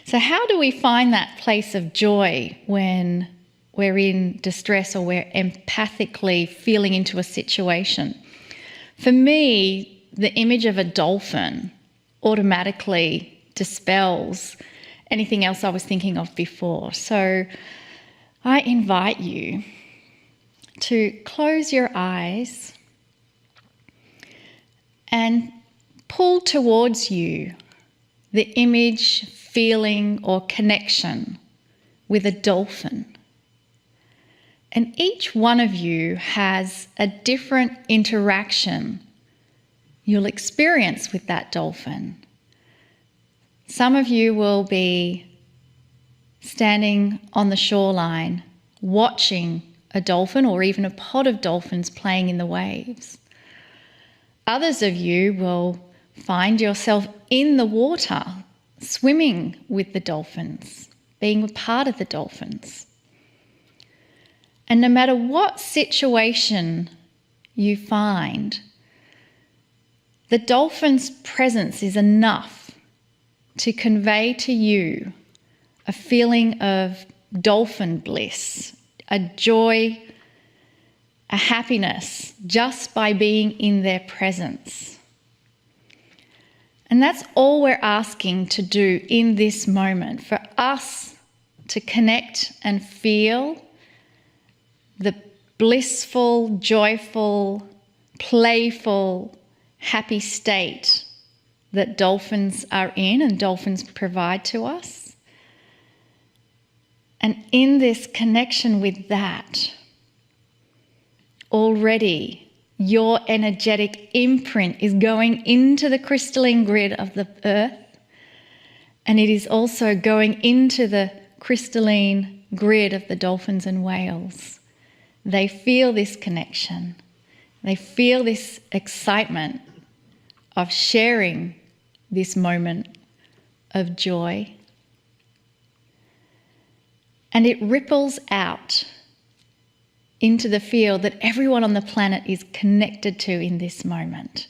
So how do we find that place of joy when we're in distress or we're empathically feeling into a situation? For me, the image of a dolphin automatically dispels anything else I was thinking of before. So I invite you to close your eyes and pull towards you the image, feeling, or connection with a dolphin. And each one of you has a different interaction you'll experience with that dolphin. Some of you will be standing on the shoreline watching a dolphin or even a pod of dolphins playing in the waves. Others of you will find yourself in the water, swimming with the dolphins, being a part of the dolphins. And no matter what situation you find, the dolphin's presence is enough to convey to you a feeling of dolphin bliss, a joy, a happiness, just by being in their presence. And that's all we're asking to do in this moment, for us to connect and feel the blissful, joyful, playful, happy state that dolphins are in and dolphins provide to us. And in this connection with that, already your energetic imprint is going into the crystalline grid of the earth, and it is also going into the crystalline grid of the dolphins and whales. They feel this connection. They feel this excitement of sharing this moment of joy. And it ripples out into the field that everyone on the planet is connected to in this moment.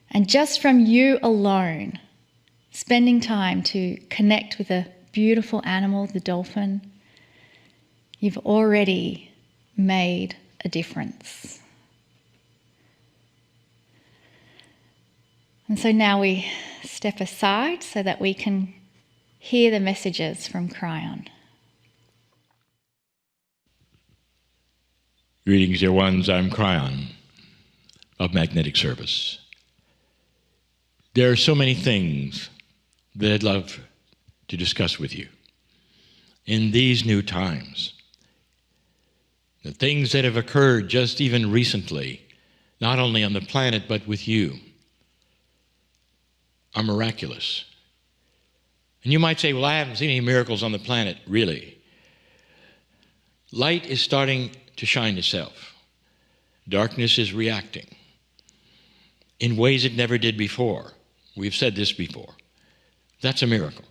And just from you alone, spending time to connect with a beautiful animal, the dolphin, you've already made a difference. And so now we step aside so that we can hear the messages from Kryon. Greetings, dear ones. I'm Kryon of Magnetic Service. There are so many things that I'd love to discuss with you in these new times. The things that have occurred just even recently, not only on the planet but with you, are miraculous. And you might say, well, I haven't seen any miracles on the planet, really. Light is starting to shine itself. Darkness is reacting in ways it never did before. We've said this before. That's a miracle.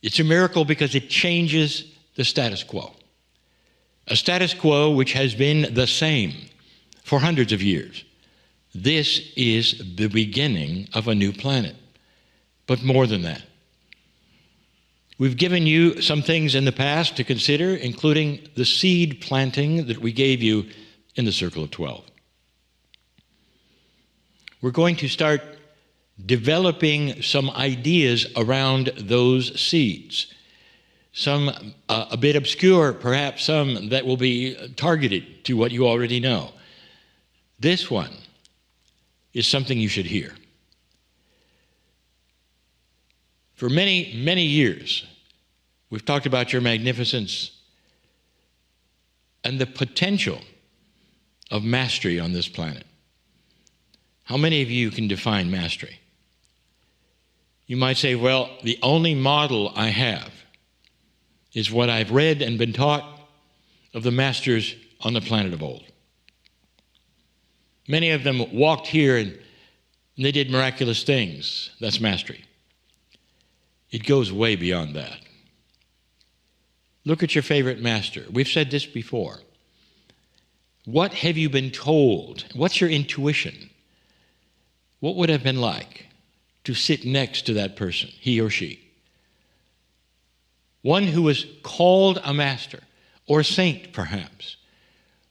It's a miracle because it changes the status quo. A status quo which has been the same for hundreds of years. This is the beginning of a new planet. But more than that. We've given you some things in the past to consider, including the seed planting that we gave you in the Circle of 12. We're going to start developing some ideas around those seeds. Some a bit obscure, perhaps some that will be targeted to what you already know. This one is something you should hear. For many, many years, we've talked about your magnificence and the potential of mastery on this planet. How many of you can define mastery? You might say, well, the only model I have is what I've read and been taught of the masters on the planet of old. Many of them walked here and they did miraculous things. That's mastery. It goes way beyond that. Look at your favorite master. We've said this before. What have you been told? What's your intuition? What would it have been like to sit next to that person, he or she? One who was called a master, or saint perhaps.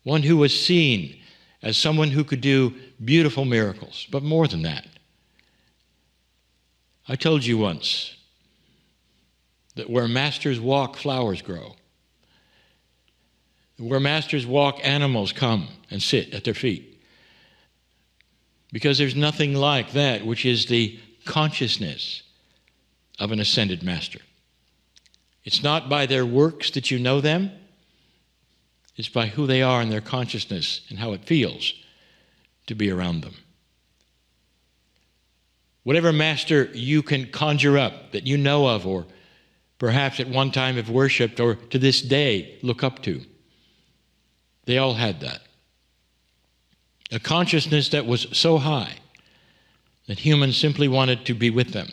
One who was seen as someone who could do beautiful miracles, but more than that. I told you once that where masters walk, flowers grow. Where masters walk, animals come and sit at their feet. Because there's nothing like that, which is the consciousness of an ascended master. It's not by their works that you know them. It's by who they are and their consciousness and how it feels to be around them. Whatever master you can conjure up that you know of, or perhaps at one time have worshipped, or to this day look up to, they all had that. A consciousness that was so high that humans simply wanted to be with them,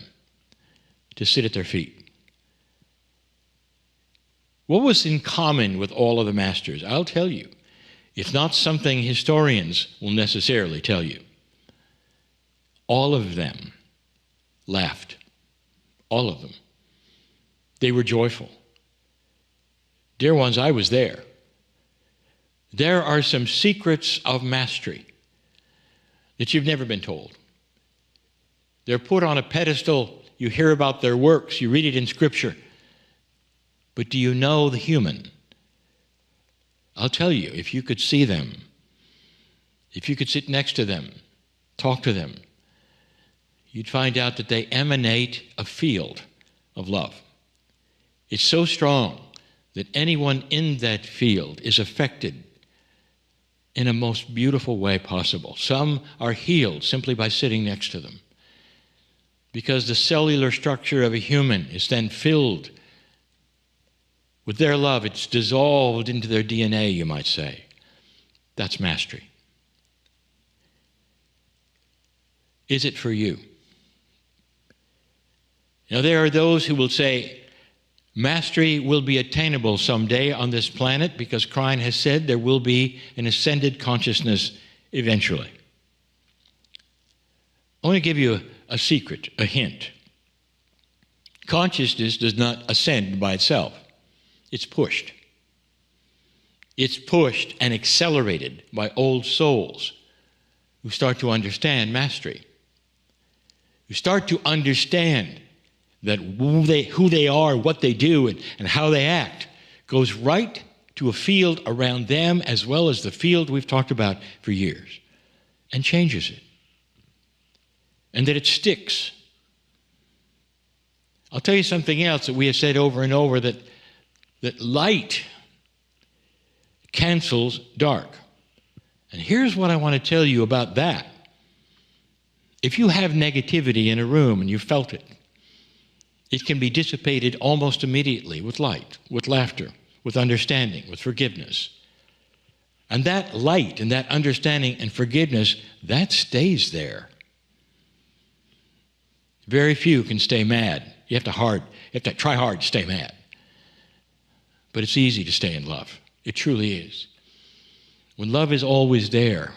to sit at their feet. What was in common with all of the masters? I'll tell you. It's not something historians will necessarily tell you. All of them laughed. All of them. They were joyful. Dear ones, I was there. There are some secrets of mastery that you've never been told. They're put on a pedestal. You hear about their works. You read it in Scripture. But do you know the human? I'll tell you, if you could see them, if you could sit next to them, talk to them, you'd find out that they emanate a field of love. It's so strong that anyone in that field is affected in a most beautiful way possible. Some are healed simply by sitting next to them, because the cellular structure of a human is then filled with their love. It's dissolved into their DNA, you might say. That's mastery. Is it for you? Now, there are those who will say, mastery will be attainable someday on this planet because Kryon has said there will be an ascended consciousness eventually. I want to give you a secret, a hint. Consciousness does not ascend by itself. It's pushed. It's pushed and accelerated by old souls who start to understand mastery, who start to understand that who they are, what they do, and how they act goes right to a field around them as well as the field we've talked about for years, and changes it. And that it sticks. I'll tell you something else that we have said over and over, that light cancels dark. And here's what I want to tell you about that. If you have negativity in a room and you felt it, it can be dissipated almost immediately with light, with laughter, with understanding, with forgiveness. And that light and that understanding and forgiveness, that stays there. Very few can stay mad. You have to try hard to stay mad. But it's easy to stay in love. It truly is. When love is always there,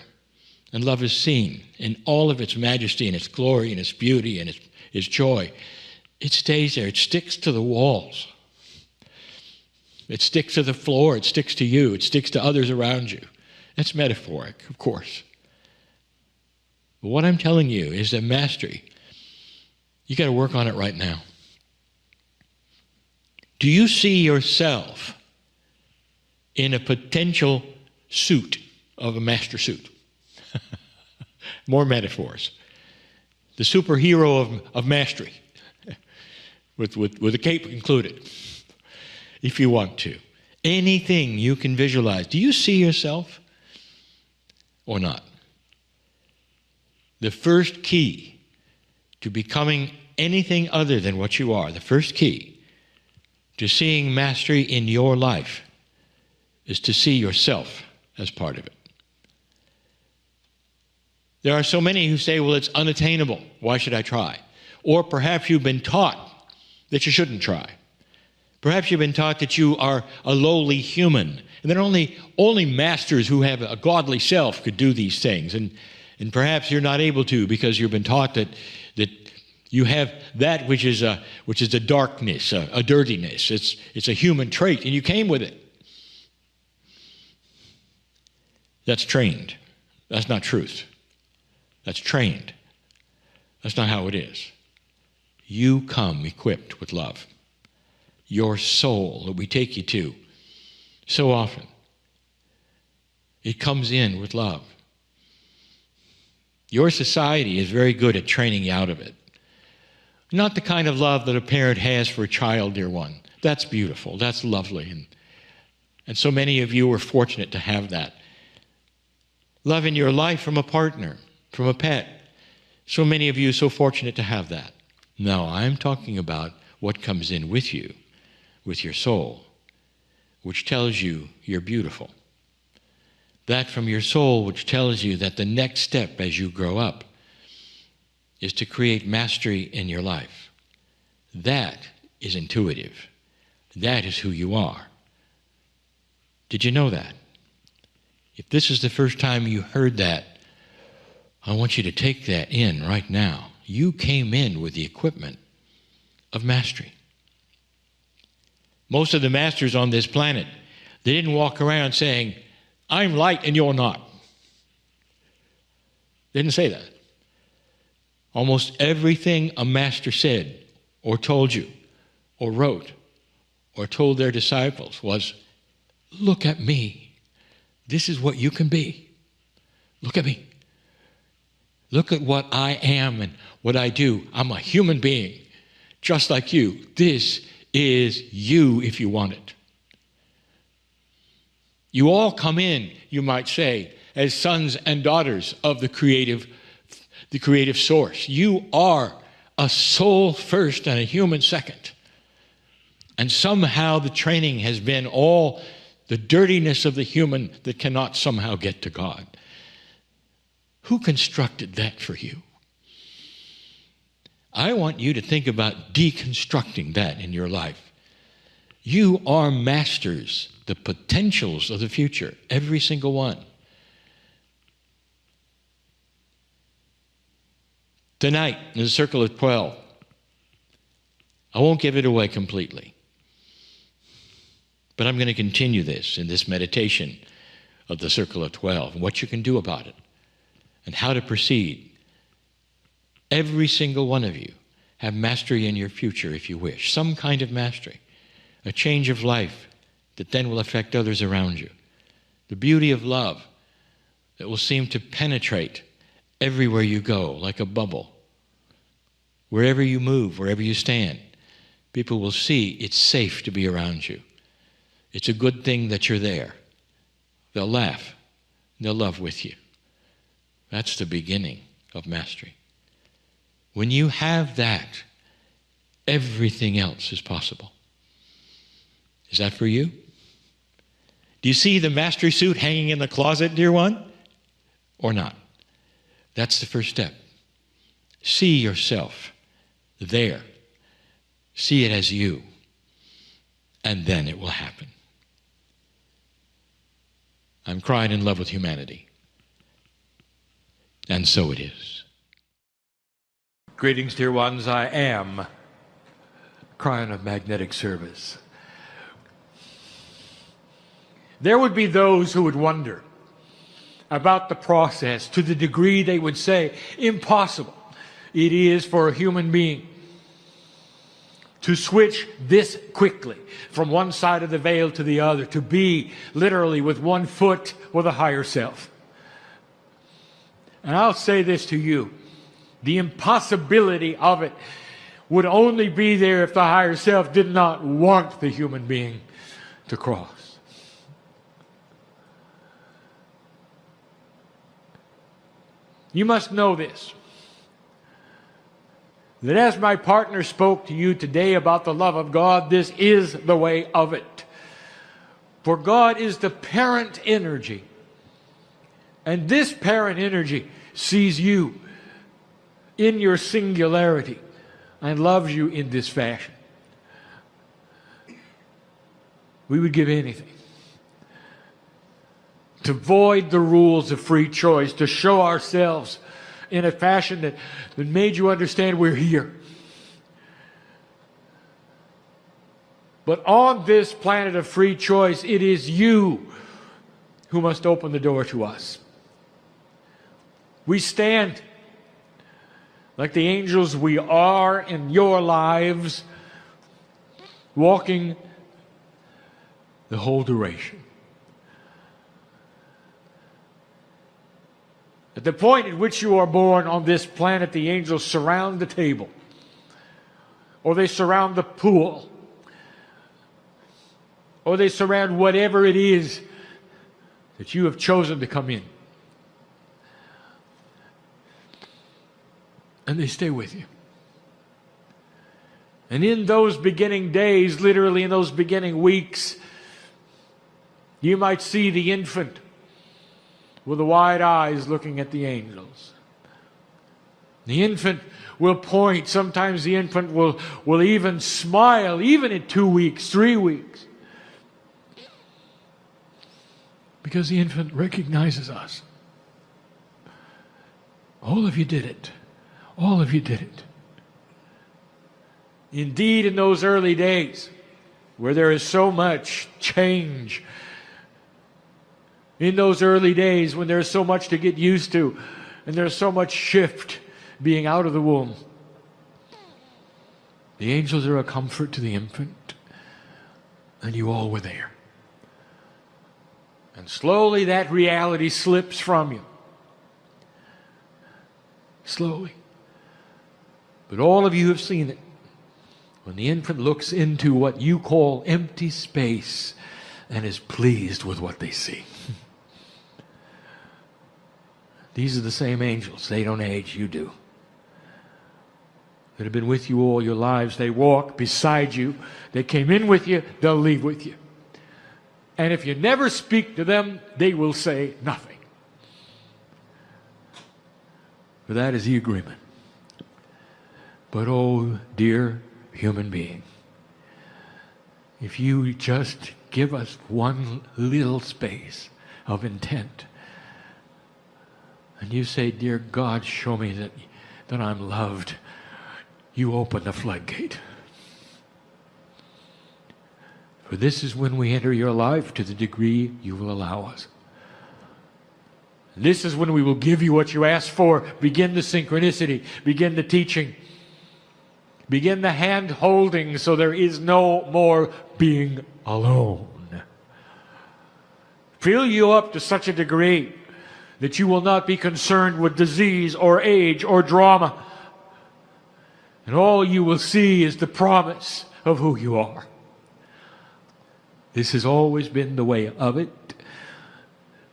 and love is seen in all of its majesty and its glory and its beauty and its joy, it stays there. It sticks to the walls. It sticks to the floor. It sticks to you. It sticks to others around you. That's metaphoric, of course. But what I'm telling you is that mastery, you got to work on it right now. Do you see yourself in a potential suit of a master suit? More metaphors. The superhero of mastery, with a cape included, if you want to. Anything you can visualize. Do you see yourself or not? The first key to becoming anything other than what you are, the first key to seeing mastery in your life, is to see yourself as part of it. There are so many who say, well, it's unattainable. Why should I try? Or perhaps you've been taught that you shouldn't try. Perhaps you've been taught that you are a lowly human, and that only masters who have a godly self could do these things. And perhaps you're not able to because you've been taught that You have that which is a darkness, a dirtiness. It's a human trait, and you came with it. That's trained. That's not truth. That's trained. That's not how it is. You come equipped with love. Your soul that we take you to so often, it comes in with love. Your society is very good at training you out of it. Not the kind of love that a parent has for a child, dear one. That's beautiful. That's lovely. And so many of you are fortunate to have that. Love in your life from a partner, from a pet. So many of you are so fortunate to have that. No, I'm talking about what comes in with you, with your soul, which tells you you're beautiful. That from your soul which tells you that the next step as you grow up is to create mastery in your life. That is intuitive. That is who you are. Did you know that? If this is the first time you heard that, I want you to take that in right now. You came in with the equipment of mastery. Most of the masters on this planet, they didn't walk around saying, I'm light and you're not. They didn't say that. Almost everything a master said or told you or wrote or told their disciples was, look at me. This is what you can be. Look at me. Look at what I am and what I do. I'm a human being, just like you. This is you if you want it. You all come in, you might say, as sons and daughters of the creative source. You are a soul first and a human second. And somehow the training has been all the dirtiness of the human that cannot somehow get to God. Who constructed that for you? I want you to think about deconstructing that in your life. You are masters, the potentials of the future, every single one. Tonight, in the Circle of 12, I won't give it away completely, but I'm going to continue this in this meditation of the Circle of 12 and what you can do about it and how to proceed. Every single one of you have mastery in your future if you wish, some kind of mastery, a change of life that then will affect others around you. The beauty of love that will seem to penetrate everywhere you go, like a bubble. Wherever you move, wherever you stand, people will see it's safe to be around you. It's a good thing that you're there. They'll laugh. They'll love with you. That's the beginning of mastery. When you have that, everything else is possible. Is that for you? Do you see the mastery suit hanging in the closet, dear one? Or not? That's the first step. See yourself there. See it as you. And then it will happen. I'm crying in love with humanity. And so it is. Greetings, dear ones. I am Kryon of magnetic service. There would be those who would wonder about the process to the degree they would say impossible it is for a human being to switch this quickly from one side of the veil to the other, to be literally with one foot with a higher self. And I'll say this to you, the impossibility of it would only be there if the higher self did not want the human being to cross. You must know this, that as my partner spoke to you today about the love of God, this is the way of it. For God is the parent energy, and this parent energy sees you in your singularity and loves you in this fashion. We would give anything to void the rules of free choice, to show ourselves in a fashion that made you understand we're here. But on this planet of free choice, it is you who must open the door to us. We stand like the angels we are in your lives, walking the whole duration. At the point at which you are born on this planet, the angels surround the table, or they surround the pool, or they surround whatever it is that you have chosen to come in. And they stay with you. And in those beginning days, literally in those beginning weeks, you might see the infant with the wide eyes looking at the angels. The infant will point. Sometimes the infant will even smile, even in 2 weeks, 3 weeks. Because the infant recognizes us. All of you did it. All of you did it. Indeed, in those early days, where there is so much change, in those early days when there's so much to get used to, and there's so much shift being out of the womb, the angels are a comfort to the infant, and you all were there. And slowly that reality slips from you. Slowly. But all of you have seen it. When the infant looks into what you call empty space and is pleased with what they see. These are the same angels. They don't age, you do. That have been with you all your lives. They walk beside you. They came in with you. They'll leave with you. And if you never speak to them, they will say nothing. For that is the agreement. But oh, dear human being, if you just give us one little space of intent, and you say, dear God, show me that I'm loved, you open the floodgate. For this is when we enter your life to the degree you will allow us. This is when we will give you what you ask for. Begin the synchronicity. Begin the teaching. Begin the hand holding so there is no more being alone. Fill you up to such a degree that you will not be concerned with disease or age or drama. And all you will see is the promise of who you are. This has always been the way of it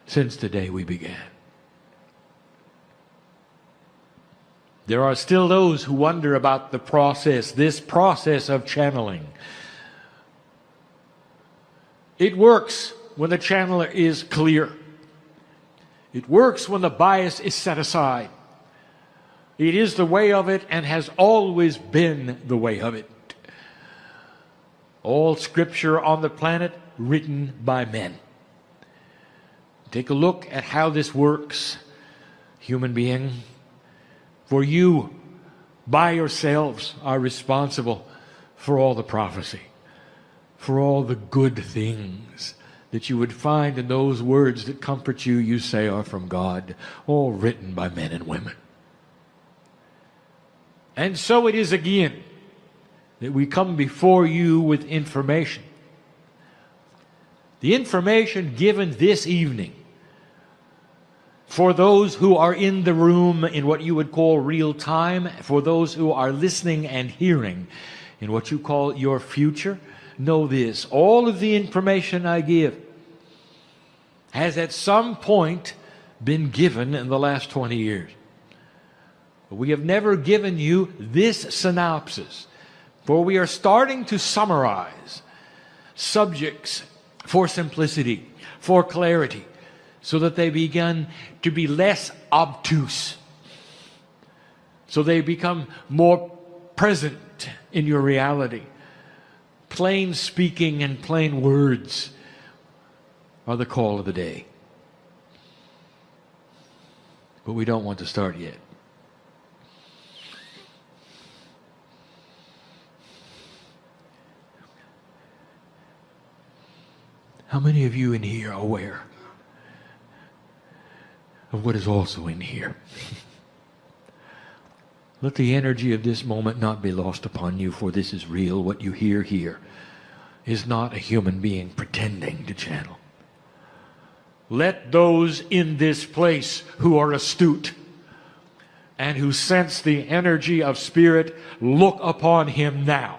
since the day we began. There are still those who wonder about the process, this process of channeling. It works when the channeler is clear. It works when the bias is set aside. It is the way of it and has always been the way of it. All scripture on the planet written by men. Take a look at how this works, human being. For you, by yourselves, are responsible for all the prophecy, for all the good things that you would find in those words that comfort you, you say are from God, all written by men and women. And so it is again that we come before you with information. The information given this evening for those who are in the room in what you would call real time, for those who are listening and hearing in what you call your future, know this: all of the information I give has at some point been given in the last 20 years. We have never given you this synopsis, for we are starting to summarize subjects for simplicity, for clarity, so that they begin to be less obtuse, so they become more present in your reality. Plain speaking and plain words are the call of the day. But we don't want to start yet. How many of you in here are aware of what is also in here? Let the energy of this moment not be lost upon you, for this is real. What you hear here is not a human being pretending to channel. Let those in this place who are astute and who sense the energy of spirit look upon him now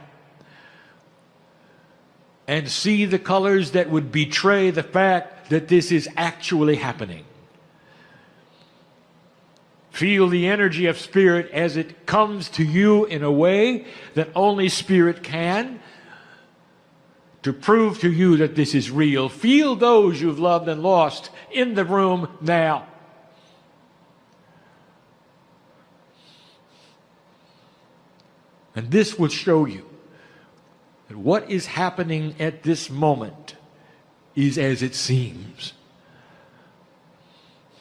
and see the colors that would betray the fact that this is actually happening. Feel the energy of spirit as it comes to you in a way that only spirit can, to prove to you that this is real. Feel those you've loved and lost in the room now. And this will show you that what is happening at this moment is as it seems.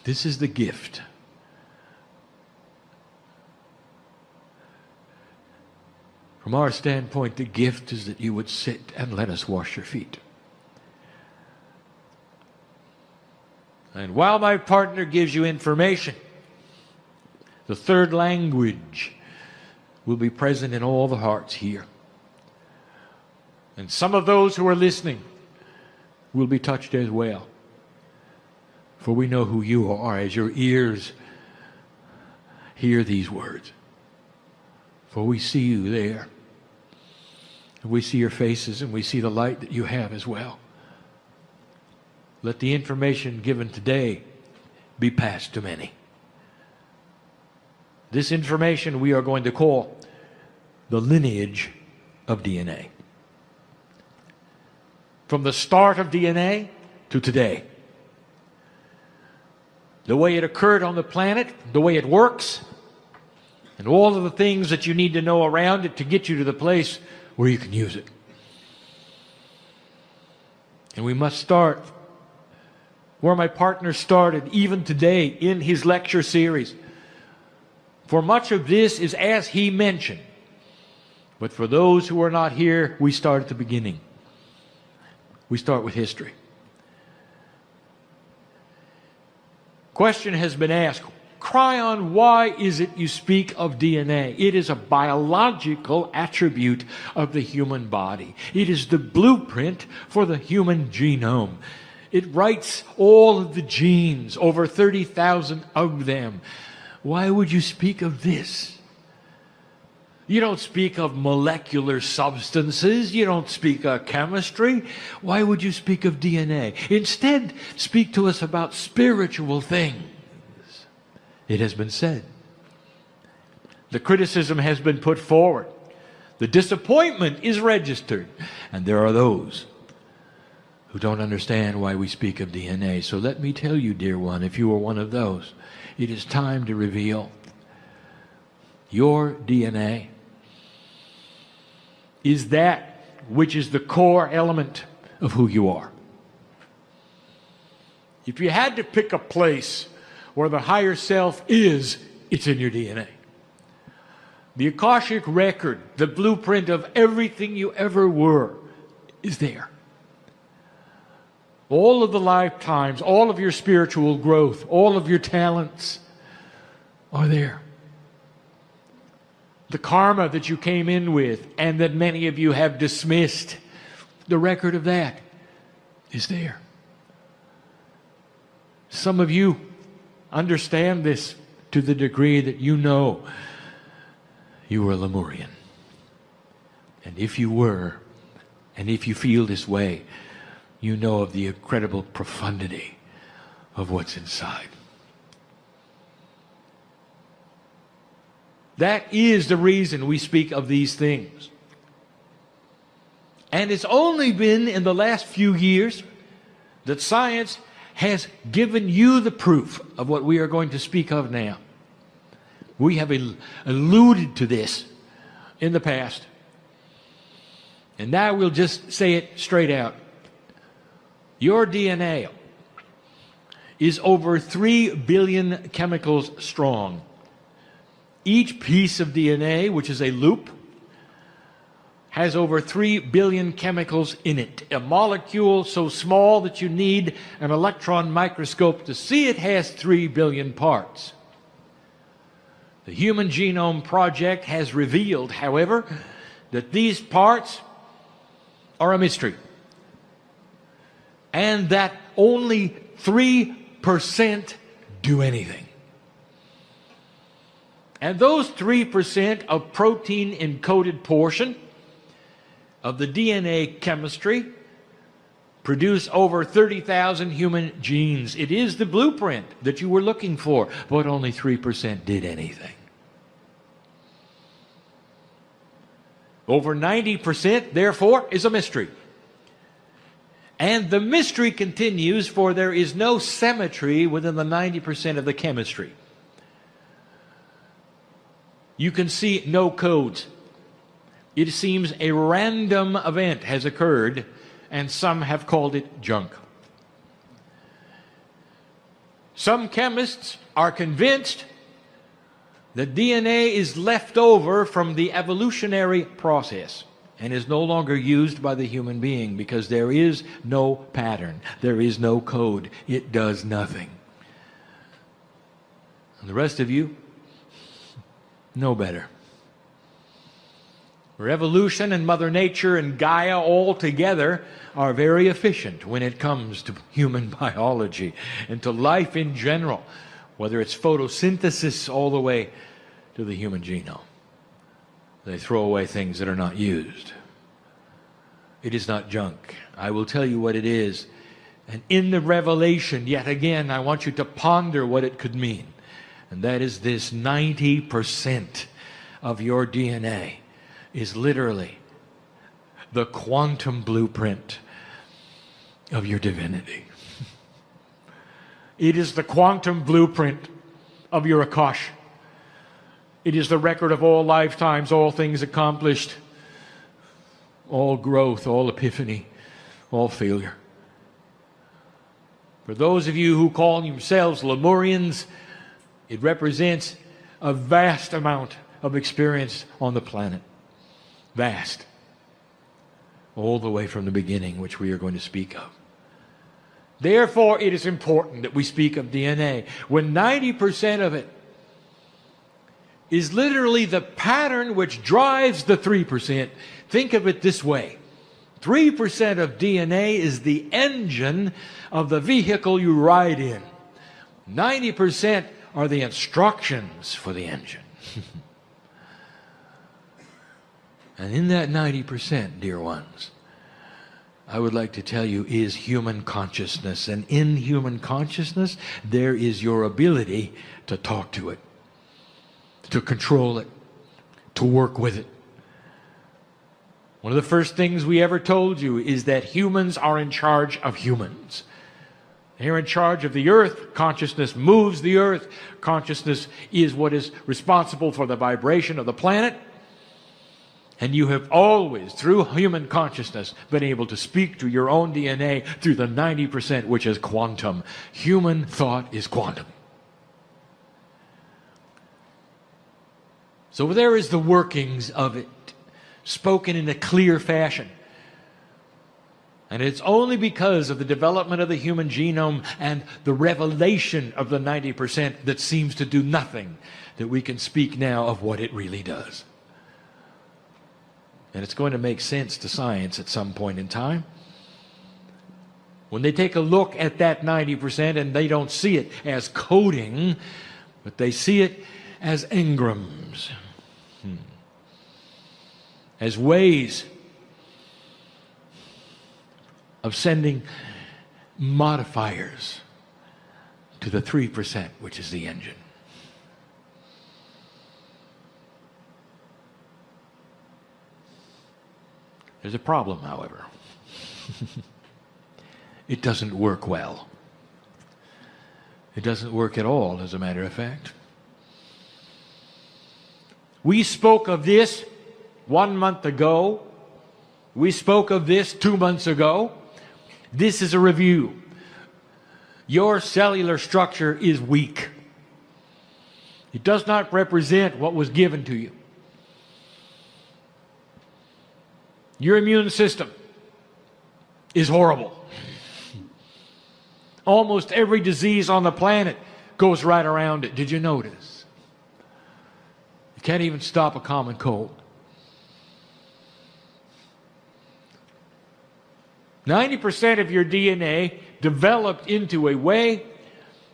This is the gift. From our standpoint, the gift is that you would sit and let us wash your feet. And while my partner gives you information, the third language will be present in all the hearts here. And some of those who are listening will be touched as well. For we know who you are as your ears hear these words. For we see you there. And we see your faces and we see the light that you have as well. Let the information given today be passed to many. This information we are going to call the lineage of DNA. From the start of DNA to today. The way it occurred on the planet, the way it works, and all of the things that you need to know around it to get you to the place where you can use it. And we must start where my partner started, even today in his lecture series. For much of this is as he mentioned. But for those who are not here, we start at the beginning. We start with history. Question has been asked, Kryon, why is it you speak of DNA? It is a biological attribute of the human body. It is the blueprint for the human genome. It writes all of the genes, over 30,000 of them. Why would you speak of this? You don't speak of molecular substances. You don't speak of chemistry. Why would you speak of DNA? Instead, speak to us about spiritual things. It has been said. The criticism has been put forward. The disappointment is registered. And there are those who don't understand why we speak of DNA. So let me tell you, dear one, if you are one of those, it is time to reveal your DNA is that which is the core element of who you are. If you had to pick a place where the higher self is, it's in your DNA. The Akashic record, the blueprint of everything you ever were, is there. All of the lifetimes, all of your spiritual growth, all of your talents are there. The karma that you came in with and that many of you have dismissed, the record of that is there. Some of you understand this to the degree that you know you were a Lemurian. And if you were, and if you feel this way, you know of the incredible profundity of what's inside. That is the reason we speak of these things. And it's only been in the last few years that science has given you the proof of what we are going to speak of now. We have alluded to this in the past. And now we'll just say it straight out. Your DNA is over 3 billion chemicals strong. Each piece of DNA, which is a loop, has over 3 billion chemicals in it. A molecule so small that you need an electron microscope to see it has 3 billion parts. The Human Genome Project has revealed, however, that these parts are a mystery, and that only 3% do anything. And those 3% of protein encoded portion of the DNA chemistry produce over 30,000 human genes. It is the blueprint that you were looking for, but only 3% did anything. Over 90%, therefore, is a mystery. And the mystery continues, for there is no symmetry within the 90% of the chemistry. You can see no codes. It seems a random event has occurred, and some have called it junk. Some chemists are convinced that DNA is left over from the evolutionary process and is no longer used by the human being because there is no pattern, there is no code, it does nothing. And the rest of you know better. Evolution and Mother Nature and Gaia all together are very efficient when it comes to human biology and to life in general, whether it's photosynthesis all the way to the human genome. They throw away things that are not used. It is not junk. I will tell you what it is. And in the revelation, yet again, I want you to ponder what it could mean. And that is this: 90% of your DNA is literally the quantum blueprint of your divinity. It is the quantum blueprint of your Akash. It is the record of all lifetimes, all things accomplished, all growth, all epiphany, all failure. For those of you who call yourselves Lemurians, it represents a vast amount of experience on the planet. Vast. All the way from the beginning, which we are going to speak of. Therefore, it is important that we speak of DNA. When 90% of it is literally the pattern which drives the 3%, think of it this way. 3% of DNA is the engine of the vehicle you ride in. 90% are the instructions for the engine. And in that 90%, dear ones, I would like to tell you, is human consciousness. And in human consciousness, there is your ability to talk to it, to control it, to work with it. One of the first things we ever told you is that humans are in charge of humans. They're in charge of the earth. Consciousness moves the earth. Consciousness is what is responsible for the vibration of the planet. And you have always, through human consciousness, been able to speak to your own DNA through the 90%, which is quantum. Human thought is quantum. So there is the workings of it, spoken in a clear fashion. And it's only because of the development of the human genome and the revelation of the 90% that seems to do nothing that we can speak now of what it really does. And it's going to make sense to science at some point in time. When they take a look at that 90% and they don't see it as coding, but they see it as engrams, as ways of sending modifiers to the 3%, which is the engine. There's a problem, however. It doesn't work well. It doesn't work at all, as a matter of fact. We spoke of this 1 month ago. We spoke of this 2 months ago. This is a review. Your cellular structure is weak. It does not represent what was given to you. Your immune system is horrible. Almost every disease on the planet goes right around it. Did you notice? You can't even stop a common cold. 90% of your DNA developed into a way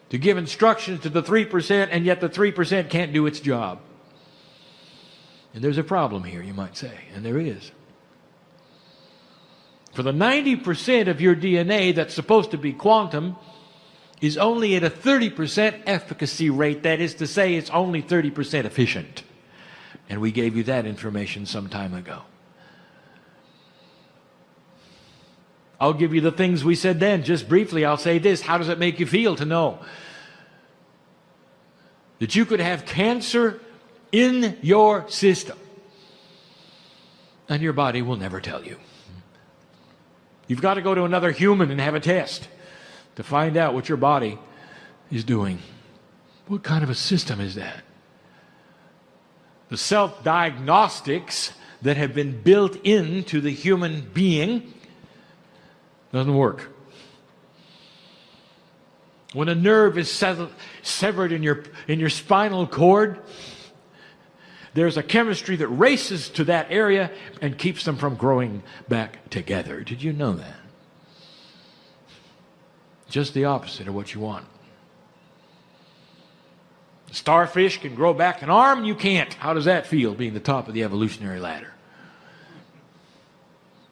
to give instructions to the 3%, and yet the 3% can't do its job. And there's a problem here, you might say, and there is. For the 90% of your DNA that's supposed to be quantum is only at a 30% efficacy rate. That is to say, it's only 30% efficient. And we gave you that information some time ago. I'll give you the things we said then. Just briefly, I'll say this. How does it make you feel to know that you could have cancer in your system and your body will never tell you? You've got to go to another human and have a test to find out what your body is doing. What kind of a system is that? The self-diagnostics that have been built into the human being doesn't work. When a nerve is severed in your spinal cord, there's a chemistry that races to that area and keeps them from growing back together. Did you know that? Just the opposite of what you want. A starfish can grow back an arm, you can't. How does that feel, being the top of the evolutionary ladder?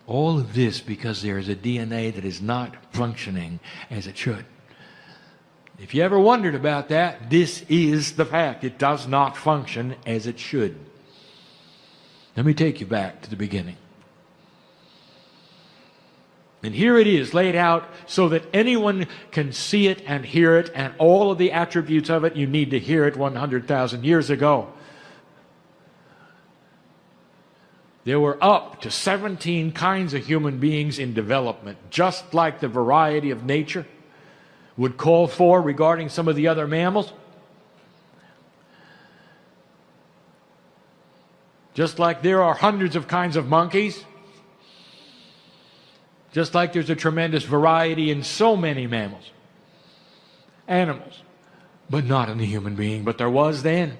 All of this because there is a DNA that is not functioning as it should. If you ever wondered about that, this is the fact. It does not function as it should. Let me take you back to the beginning. And here it is laid out so that anyone can see it and hear it, and all of the attributes of it. You need to hear it 100,000 years ago. There were up to 17 kinds of human beings in development, just like the variety of nature would call for regarding some of the other mammals. Just like there are hundreds of kinds of monkeys, just like there's a tremendous variety in so many mammals, animals, but not in the human being. But there was then.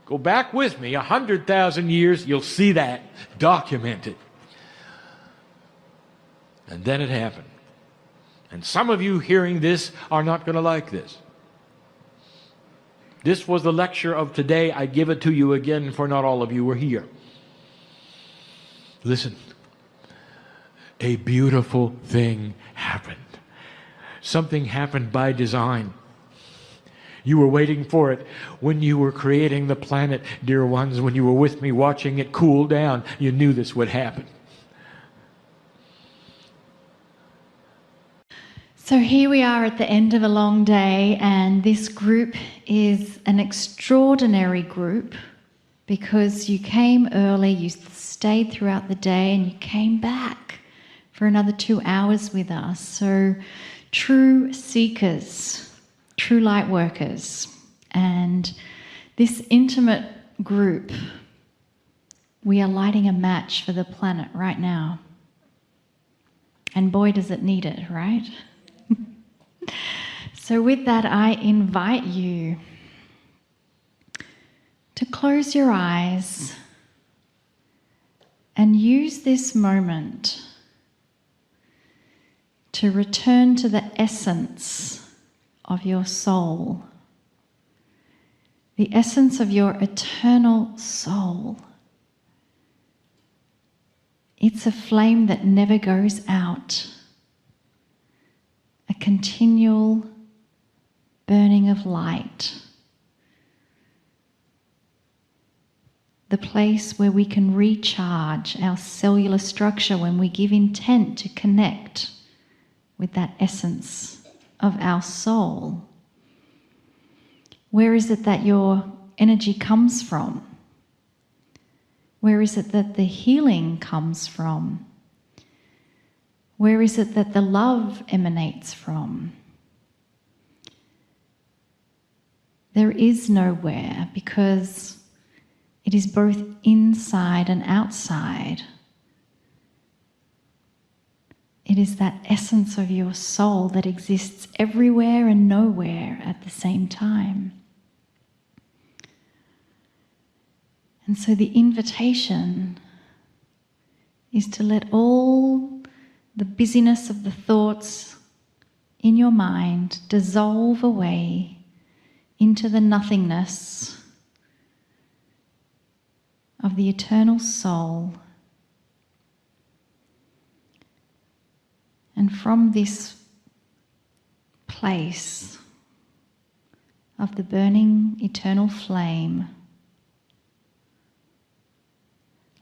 Go back with me 100,000 years, you'll see that documented. And then it happened. And some of you hearing this are not going to like this. This was the lecture of today. I give it to you again, for not all of you were here. Listen. A beautiful thing happened. Something happened by design. You were waiting for it when you were creating the planet, dear ones. When you were with me watching it cool down, you knew this would happen. So here we are at the end of a long day, and this group is an extraordinary group because you came early, you stayed throughout the day, and you came back for another 2 hours with us. So true seekers, true light workers. And this intimate group, we are lighting a match for the planet right now. And boy, does it need it, right? So with that, I invite you to close your eyes and use this moment to return to the essence of your soul, the essence of your eternal soul. It's a flame that never goes out, a continual burning of light, the place where we can recharge our cellular structure when we give intent to connect with that essence of our soul. Where is it that your energy comes from? Where is it that the healing comes from? Where is it that the love emanates from? There is nowhere, because it is both inside and outside It is that essence of your soul that exists everywhere and nowhere at the same time. And so the invitation is to let all the busyness of the thoughts in your mind dissolve away into the nothingness of the eternal soul. And from this place of the burning eternal flame,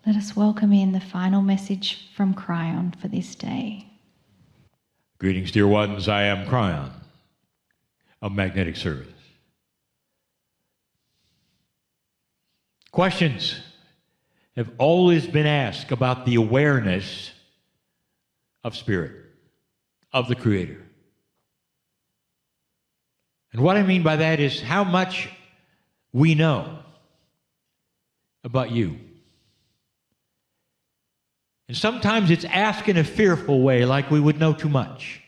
let us welcome in the final message from Kryon for this day. Greetings, dear ones. I am Kryon of Magnetic Service. Questions have always been asked about the awareness of Spirit, of the Creator. And what I mean by that is how much we know about you. And sometimes it's asked in a fearful way, like we would know too much.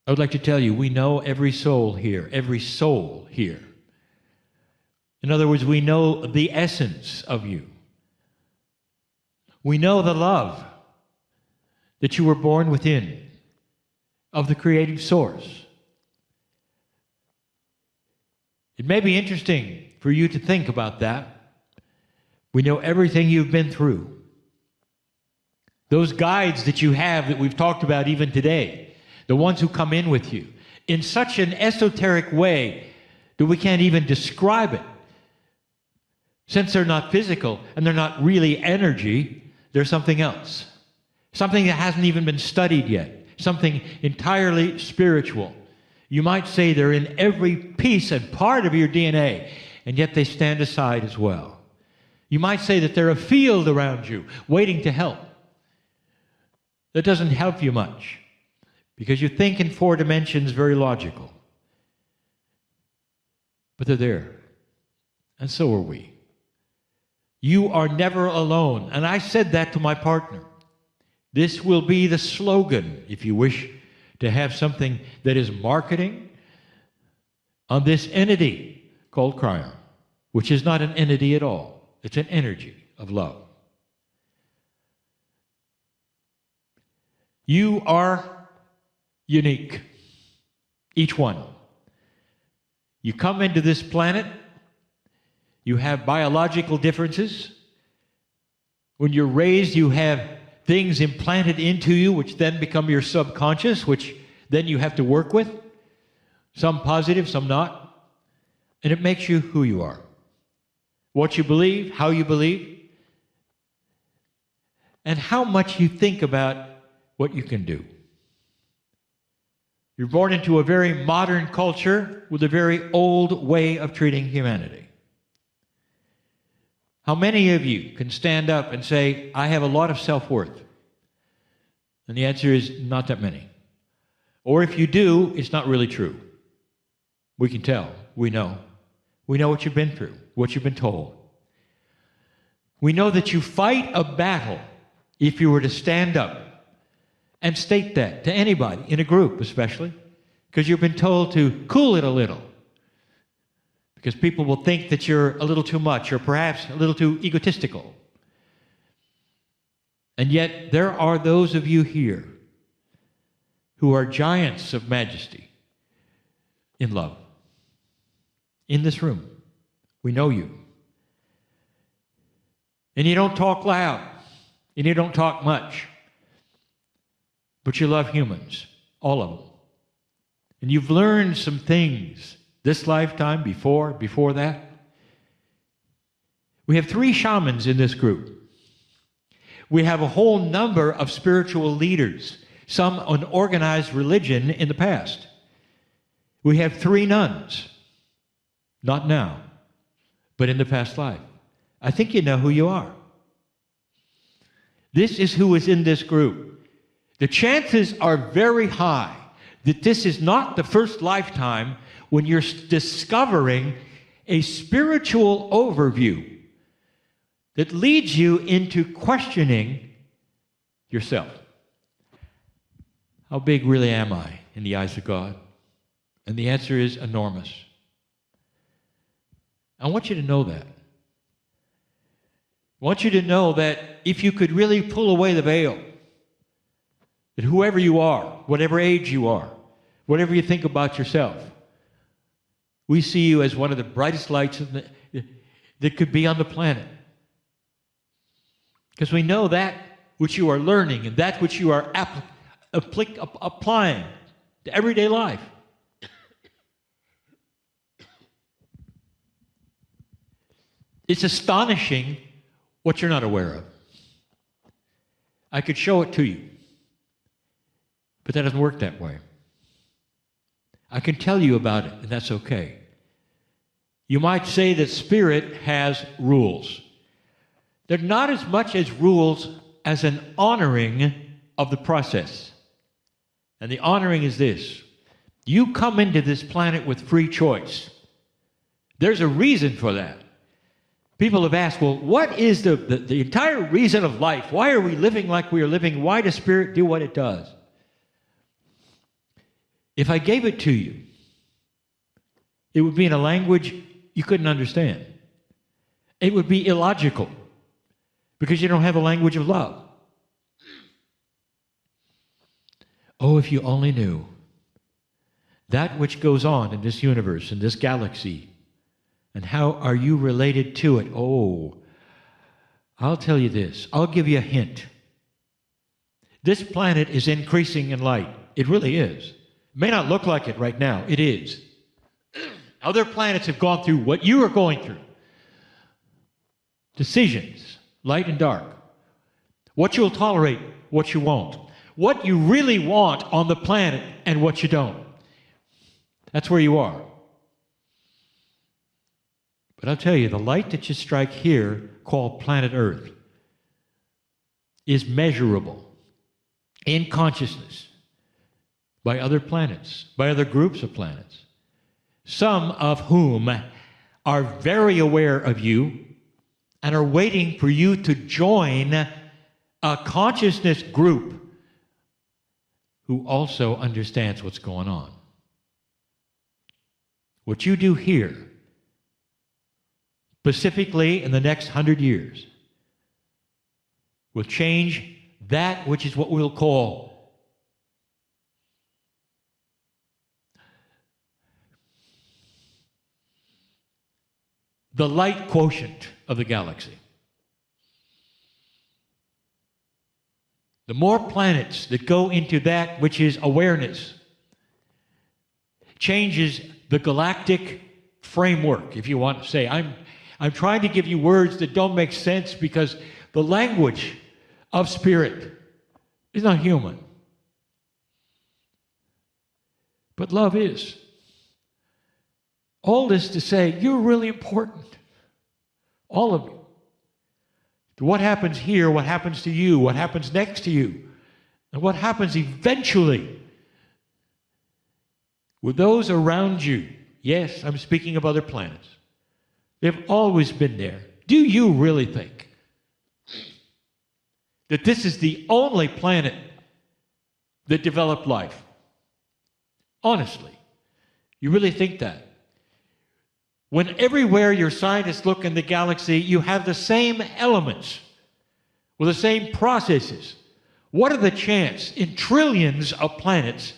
I would like to tell you, we know every soul here, every soul here. In other words, we know the essence of you. We know the love that you were born within of the creative source. It may be interesting for you to think about that. We know everything you've been through. Those guides that you have that we've talked about even today, the ones who come in with you, in such an esoteric way that we can't even describe it. Since they're not physical and they're not really energy, they're something else. Something that hasn't even been studied yet. Something entirely spiritual. You might say they're in every piece and part of your DNA, and yet they stand aside as well. You might say that they're a field around you, waiting to help. That doesn't help you much, because you think in 4 dimensions, very logical. But they're there, and so are we. You are never alone, and I said that to my partner. This will be the slogan, if you wish to have something that is marketing on this entity called Kryon, which is not an entity at all. It's an energy of love. You are unique, each one. You come into this planet, you have biological differences. When you're raised, you have things implanted into you which then become your subconscious, which then you have to work with. Some positive, some not. And it makes you who you are. What you believe, how you believe, and how much you think about what you can do. You're born into a very modern culture with a very old way of treating humanity. How many of you can stand up and say, I have a lot of self-worth? And the answer is not that many. Or if you do, it's not really true. We can tell. We know. We know what you've been through, what you've been told. We know that you fight a battle if you were to stand up and state that to anybody, in a group especially, because you've been told to cool it a little. Because people will think that you're a little too much or perhaps a little too egotistical. And yet there are those of you here who are giants of majesty in love. In this room. We know you. And you don't talk loud. And you don't talk much. But you love humans. All of them. And you've learned some things this lifetime, before that. We have 3 shamans in this group. We have a whole number of spiritual leaders, some on organized religion in the past. We have 3 nuns. Not now, but in the past life. I think you know who you are. This is who is in this group. The chances are very high that this is not the first lifetime when you're discovering a spiritual overview that leads you into questioning yourself. How big really am I in the eyes of God? And the answer is enormous. I want you to know that. I want you to know that if you could really pull away the veil, that whoever you are, whatever age you are, whatever you think about yourself, we see you as one of the brightest lights that could be on the planet. Because we know that which you are learning and that which you are applying to everyday life. It's astonishing what you're not aware of. I could show it to you, but that doesn't work that way. I can tell you about it, and that's okay. You might say that spirit has rules. They're not as much as rules as an honoring of the process. And the honoring is this. You come into this planet with free choice. There's a reason for that. People have asked, well, what is the entire reason of life? Why are we living like we are living? Why does spirit do what it does? If I gave it to you, it would be in a language you couldn't understand. It would be illogical because you don't have a language of love. Oh, if you only knew that which goes on in this universe, in this galaxy, and how are you related to it? Oh, I'll tell you this. I'll give you a hint. This planet is increasing in light. It really is. It may not look like it right now. It is. Other planets have gone through what you are going through. Decisions, light and dark. What you'll tolerate, what you won't. What you really want on the planet and what you don't. That's where you are. But I'll tell you, the light that you strike here, called planet Earth, is measurable in consciousness by other planets, by other groups of planets, some of whom are very aware of you and are waiting for you to join a consciousness group who also understands what's going on. What you do here, specifically in the next 100 years, will change that which is what we'll call the light quotient of the galaxy. The more planets that go into that which is awareness changes the galactic framework, if you want to say. I'm trying to give you words that don't make sense because the language of spirit is not human. But love is. All this to say, you're really important. All of you. What happens here, what happens to you, what happens next to you, and what happens eventually with those around you. Yes, I'm speaking of other planets. They've always been there. Do you really think that this is the only planet that developed life? Honestly, you really think that? When everywhere your scientists look in the galaxy, you have the same elements with the same processes. What are the chances in trillions of planets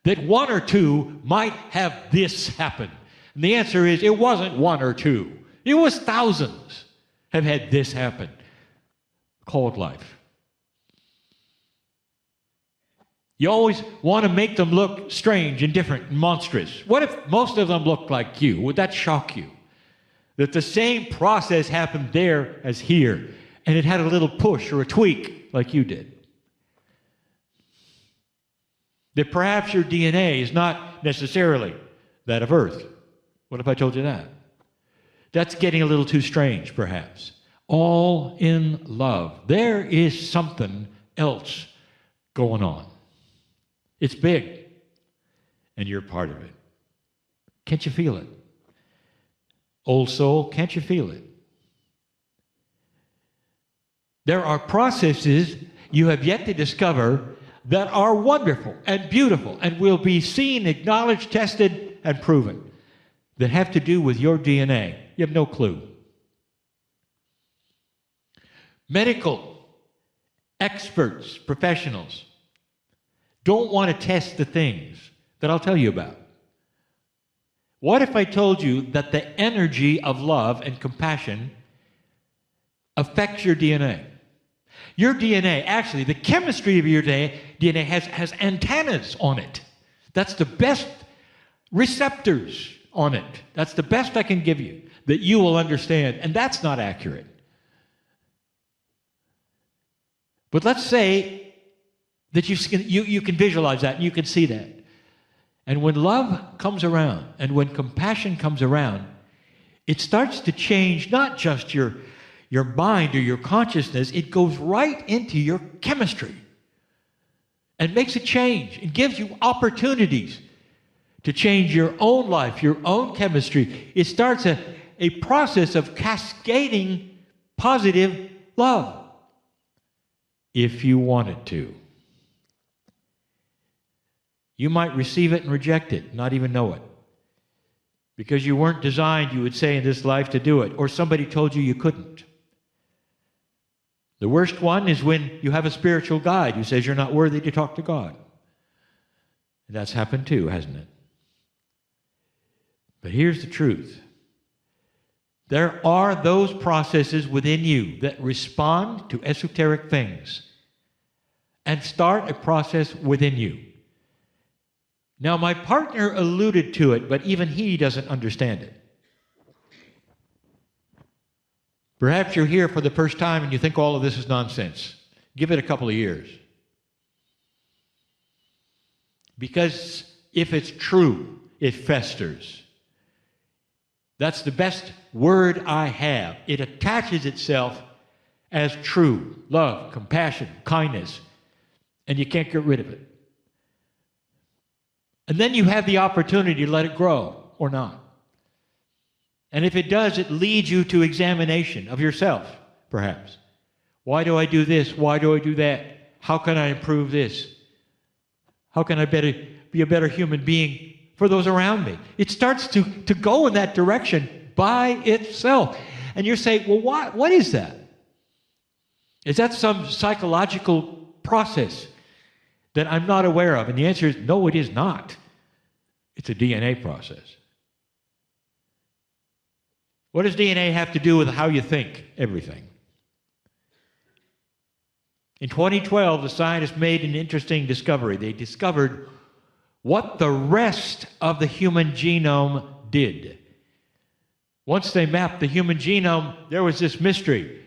that one or two might have this happen? And the answer is it wasn't one or two. It was thousands have had this happen, called life. You always want to make them look strange and different and monstrous. What if most of them looked like you? Would that shock you? That the same process happened there as here, and it had a little push or a tweak like you did. That perhaps your DNA is not necessarily that of Earth. What if I told you that? That's getting a little too strange, perhaps. All in love. There is something else going on. It's big, and you're part of it. Can't you feel it? Old soul, can't you feel it? There are processes you have yet to discover that are wonderful and beautiful and will be seen, acknowledged, tested, and proven that have to do with your DNA. You have no clue. Medical experts, professionals, don't want to test the things that I'll tell you about. What if I told you that the energy of love and compassion affects your DNA? Your DNA, actually, the chemistry of your DNA has antennas on it. That's the best receptors on it. That's the best I can give you that you will understand, and that's not accurate. But let's say that you can visualize that and you can see that. And when love comes around and when compassion comes around, it starts to change not just your mind or your consciousness, it goes right into your chemistry and makes a change and gives you opportunities to change your own life, your own chemistry. It starts a process of cascading positive love if you want it to. You might receive it and reject it, not even know it. Because you weren't designed, you would say, in this life to do it, or somebody told you you couldn't. The worst one is when you have a spiritual guide who says you're not worthy to talk to God. And that's happened too, hasn't it? But here's the truth. There are those processes within you that respond to esoteric things and start a process within you. Now, my partner alluded to it, but even he doesn't understand it. Perhaps you're here for the first time and you think all of this is nonsense. Give it a couple of years. Because if it's true, it festers. That's the best word I have. It attaches itself as true. Love, compassion, kindness. And you can't get rid of it. And then you have the opportunity to let it grow or not. And if it does, it leads you to examination of yourself, perhaps. Why do I do this? Why do I do that? How can I improve this? How can I be a better human being for those around me? It starts to go in that direction by itself. And you're saying, well, what is that? Is that some psychological process that I'm not aware of? And the answer is, no, it is not. It's a DNA process. What does DNA have to do with how you think? Everything. In 2012, the scientists made an interesting discovery. They discovered what the rest of the human genome did. Once they mapped the human genome, there was this mystery.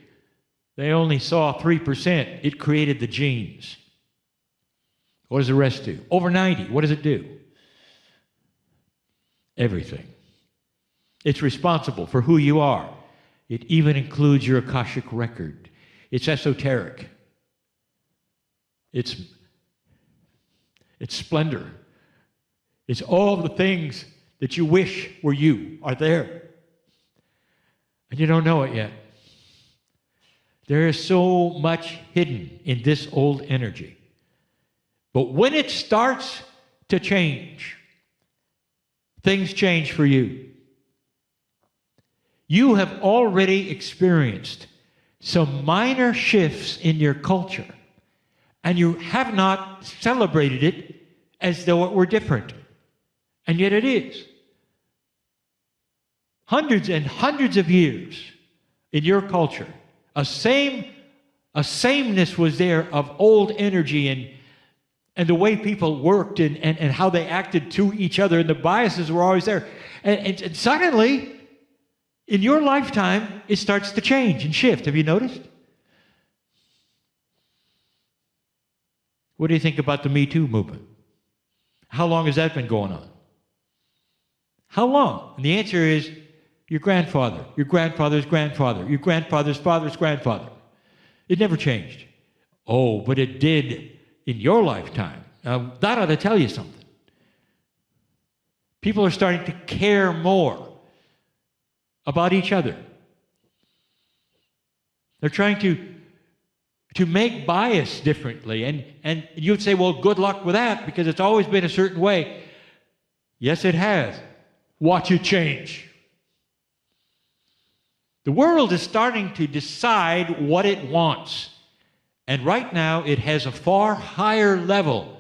They only saw 3%. It created the genes. What does the rest do? Over 90. What does it do? Everything. It's responsible for who you are. It even includes your Akashic record. It's esoteric. It's splendor. It's all the things that you wish were you are there. And you don't know it yet. There is so much hidden in this old energy. But when it starts to change, things change for you. You have already experienced some minor shifts in your culture, and you have not celebrated it as though it were different. And yet it is. Hundreds and hundreds of years in your culture, a sameness was there of old energy and the way people worked and how they acted to each other, and the biases were always there. And suddenly, in your lifetime, it starts to change and shift. Have you noticed? What do you think about the Me Too movement? How long has that been going on? How long? And the answer is your grandfather, your grandfather's grandfather, your grandfather's father's grandfather. It never changed. Oh, but it did in your lifetime. Now, that ought to tell you something. People are starting to care more about each other. They're trying to make bias differently. And you'd say, well, good luck with that, because it's always been a certain way. Yes, it has. Watch it change. The world is starting to decide what it wants. And right now, it has a far higher level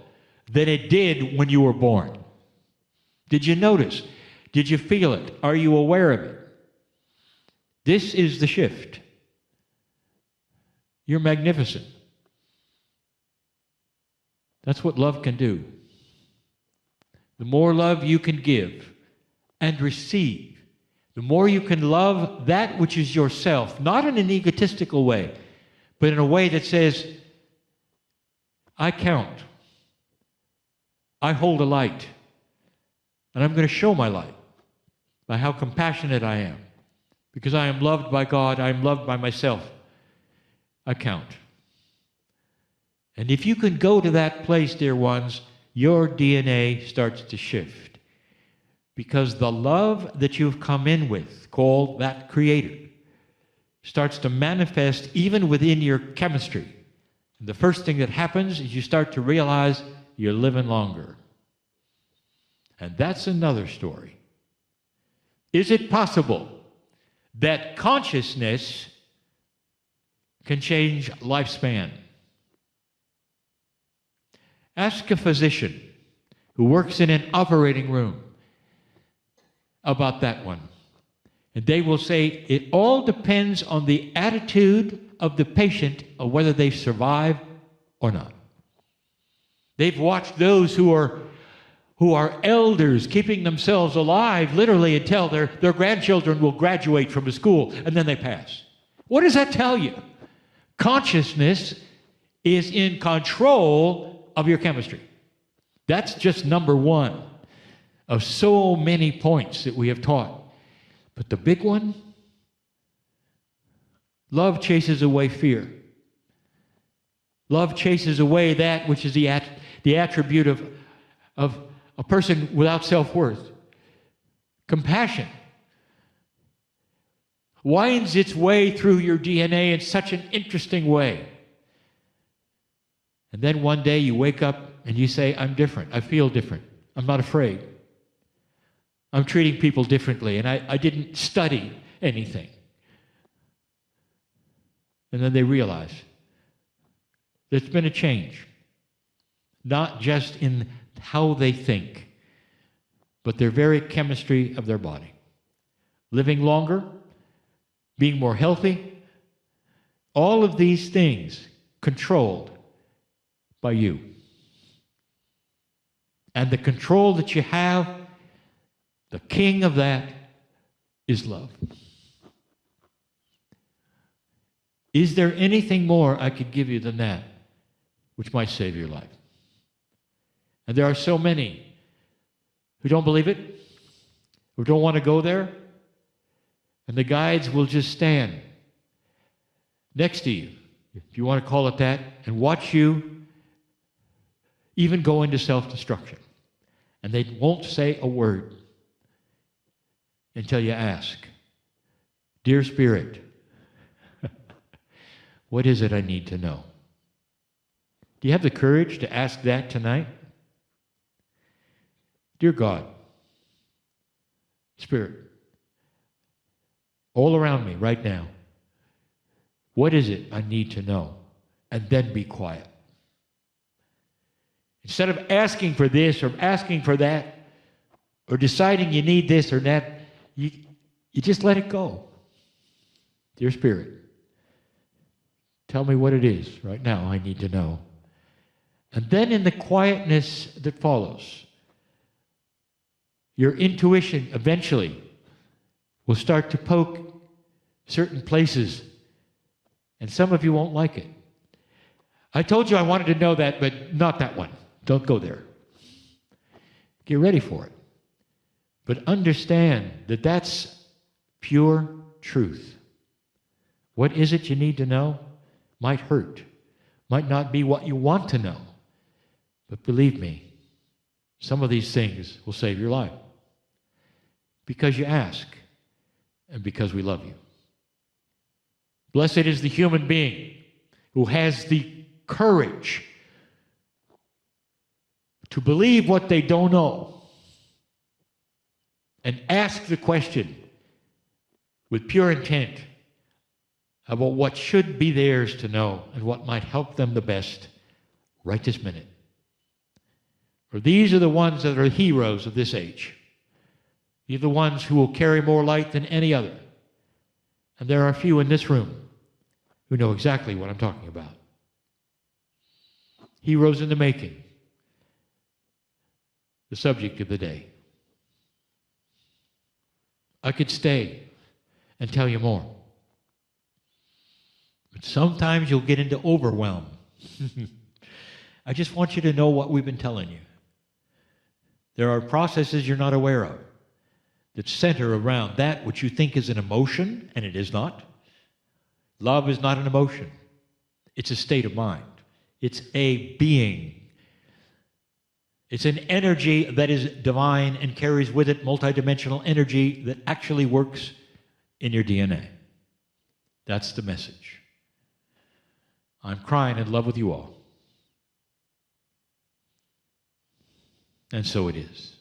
than it did when you were born. Did you notice? Did you feel it? Are you aware of it? This is the shift. You're magnificent. That's what love can do. The more love you can give and receive, the more you can love that which is yourself, not in an egotistical way, but in a way that says, I count. I hold a light. And I'm going to show my light by how compassionate I am. Because I am loved by God, I am loved by myself. I count. And if you can go to that place, dear ones, your DNA starts to shift. Because the love that you've come in with, called that Creator, starts to manifest even within your chemistry. And the first thing that happens is you start to realize you're living longer. And that's another story. Is it possible that consciousness can change lifespan? Ask a physician who works in an operating room about that one. And they will say it all depends on the attitude of the patient of whether they survive or not. They've watched those who are elders keeping themselves alive literally until their grandchildren will graduate from a school and then they pass. What does that tell you? Consciousness is in control of your chemistry. That's just number one of so many points that we have taught. But the big one, love chases away fear. Love chases away that which is the attribute of a person without self-worth. Compassion winds its way through your DNA in such an interesting way. And then one day you wake up and you say, I'm different. I feel different. I'm not afraid. I'm treating people differently, and I didn't study anything. And then they realize there's been a change, not just in how they think, but their very chemistry of their body. Living longer, being more healthy, all of these things controlled by you. And the control that you have, the king of that is love. Is there anything more I could give you than that which might save your life? And there are so many who don't believe it, who don't want to go there, and the guides will just stand next to you, if you want to call it that, and watch you even go into self-destruction. And they won't say a word until you ask, Dear Spirit, what is it I need to know? Do you have the courage to ask that tonight? Dear God, Spirit, all around me right now, what is it I need to know? And then be quiet. Instead of asking for this or asking for that or deciding you need this or that, you just let it go. Dear Spirit, tell me what it is right now I need to know. And then in the quietness that follows, your intuition eventually will start to poke certain places, and some of you won't like it. I told you I wanted to know that, but not that one. Don't go there. Get ready for it. But understand that that's pure truth. What is it you need to know? Might hurt. Might not be what you want to know. But believe me, some of these things will save your life. Because you ask, and because we love you. Blessed is the human being who has the courage to believe what they don't know and ask the question with pure intent about what should be theirs to know and what might help them the best right this minute. For these are the ones that are heroes of this age. These are the ones who will carry more light than any other. And there are a few in this room who know exactly what I'm talking about. Heroes in the making, the subject of the day. I could stay and tell you more. But sometimes you'll get into overwhelm. I just want you to know what we've been telling you. There are processes you're not aware of that center around that which you think is an emotion, and it is not. Love is not an emotion. It's a state of mind. It's a being. It's an energy that is divine and carries with it multidimensional energy that actually works in your DNA. That's the message. I'm crying in love with you all. And so it is.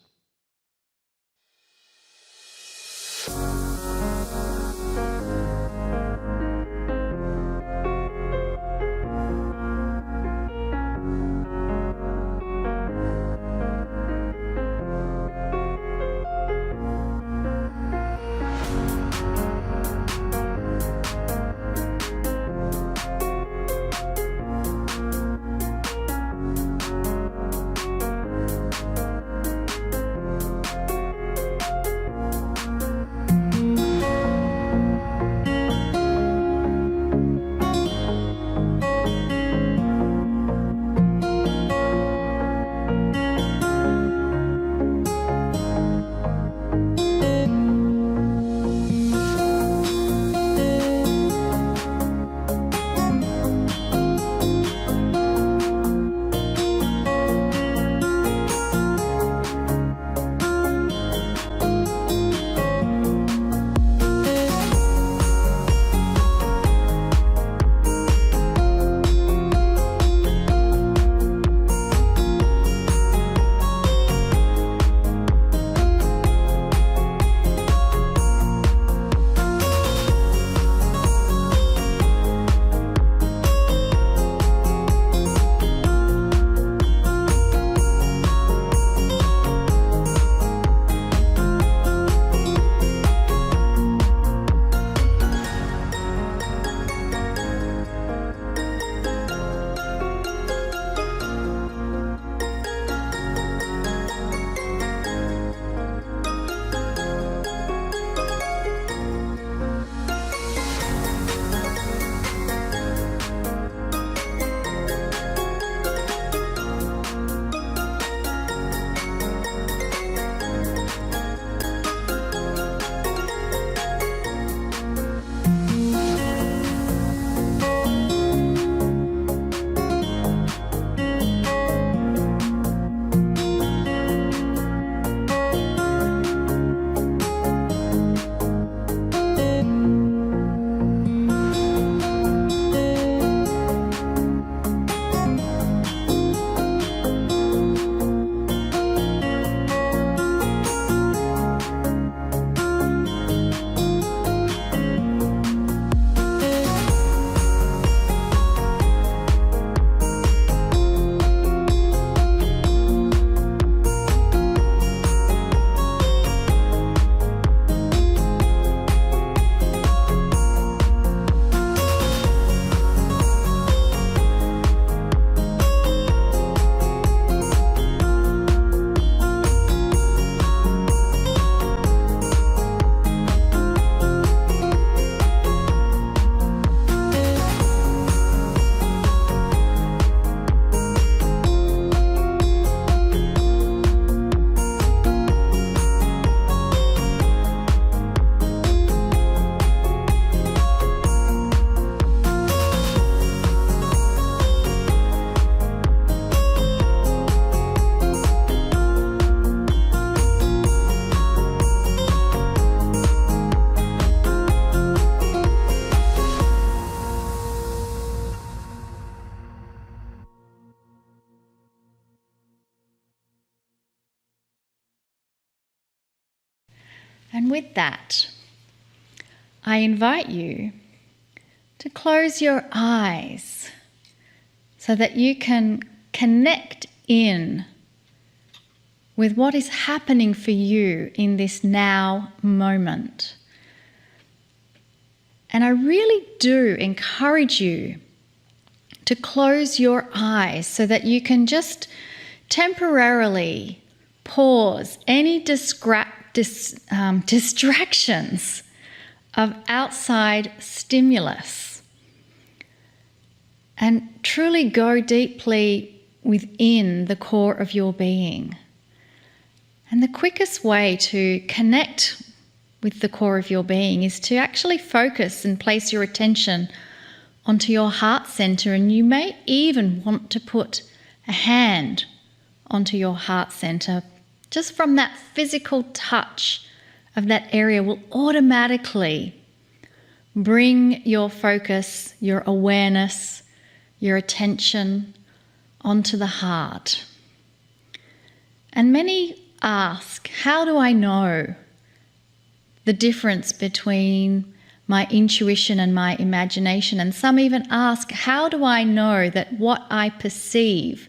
And with that, I invite you to close your eyes so that you can connect in with what is happening for you in this now moment. And I really do encourage you to close your eyes so that you can just temporarily pause any distractions of outside stimulus and truly go deeply within the core of your being. And the quickest way to connect with the core of your being is to actually focus and place your attention onto your heart center, and you may even want to put a hand onto your heart center. Just from that physical touch of that area will automatically bring your focus, your awareness, your attention onto the heart. And many ask, how do I know the difference between my intuition and my imagination? And some even ask, how do I know that what I perceive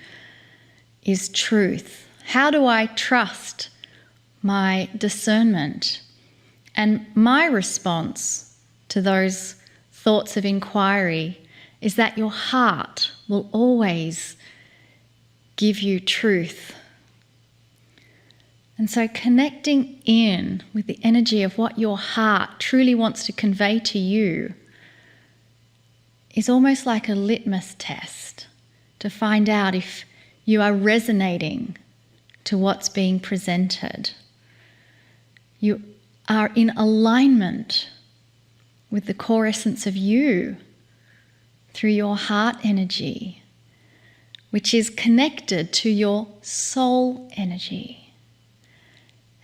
is truth? How do I trust my discernment? And my response to those thoughts of inquiry is that your heart will always give you truth. And so connecting in with the energy of what your heart truly wants to convey to you is almost like a litmus test to find out if you are resonating to what's being presented. You are in alignment with the core essence of you through your heart energy, which is connected to your soul energy.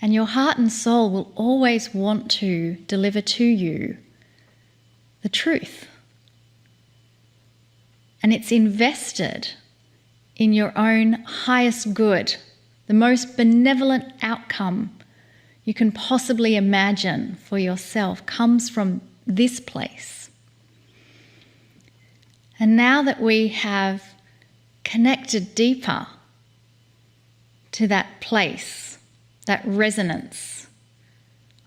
And your heart and soul will always want to deliver to you the truth. And it's invested in your own highest good, the most benevolent outcome you can possibly imagine for yourself comes from this place. And now that we have connected deeper to that place, that resonance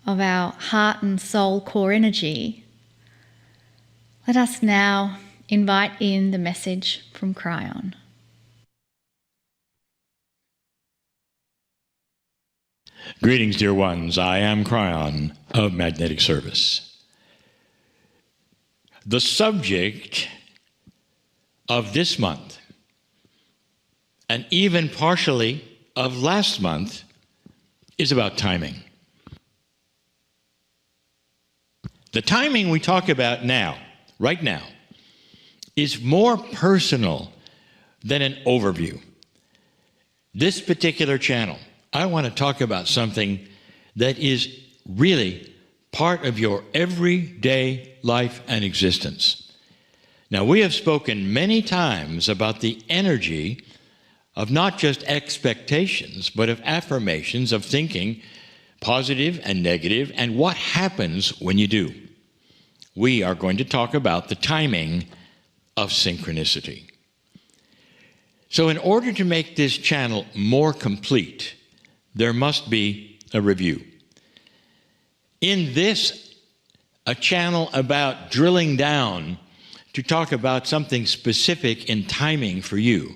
of our heart and soul core energy, let us now invite in the message from Kryon. Greetings, dear ones. I am Kryon of Magnetic Service. The subject of this month, and even partially of last month, is about timing. The timing we talk about now, right now, is more personal than an overview. This particular channel, I want to talk about something that is really part of your everyday life and existence. Now, we have spoken many times about the energy of not just expectations, but of affirmations, of thinking, positive and negative, and what happens when you do. We are going to talk about the timing of synchronicity. So in order to make this channel more complete, there must be a review. In this, a channel about drilling down to talk about something specific in timing for you,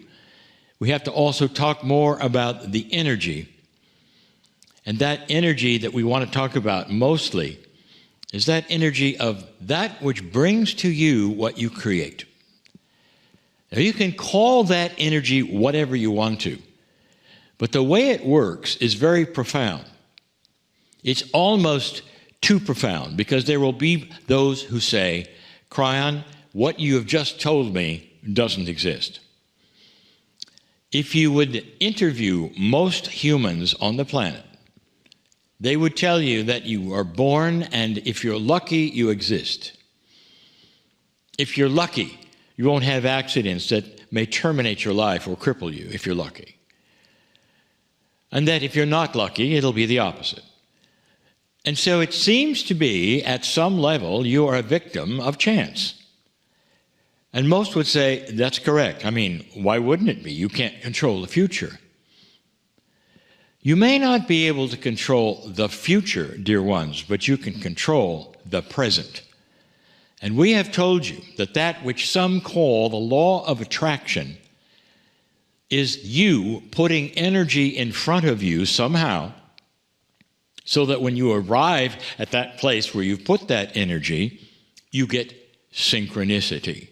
we have to also talk more about the energy. And that energy that we want to talk about mostly is that energy of that which brings to you what you create. Now, you can call that energy whatever you want to, but the way it works is very profound. It's almost too profound, because there will be those who say, Kryon, what you have just told me doesn't exist. If you would interview most humans on the planet, they would tell you that you are born, and if you're lucky, you exist. If you're lucky, you won't have accidents that may terminate your life or cripple you, if you're lucky. And that if you're not lucky, it'll be the opposite. And so it seems to be, at some level, you are a victim of chance. And most would say, that's correct. I mean, why wouldn't it be? You can't control the future. You may not be able to control the future, dear ones, but you can control the present. And we have told you that that which some call the law of attraction is you putting energy in front of you somehow, so that when you arrive at that place where you've put that energy, you get synchronicity.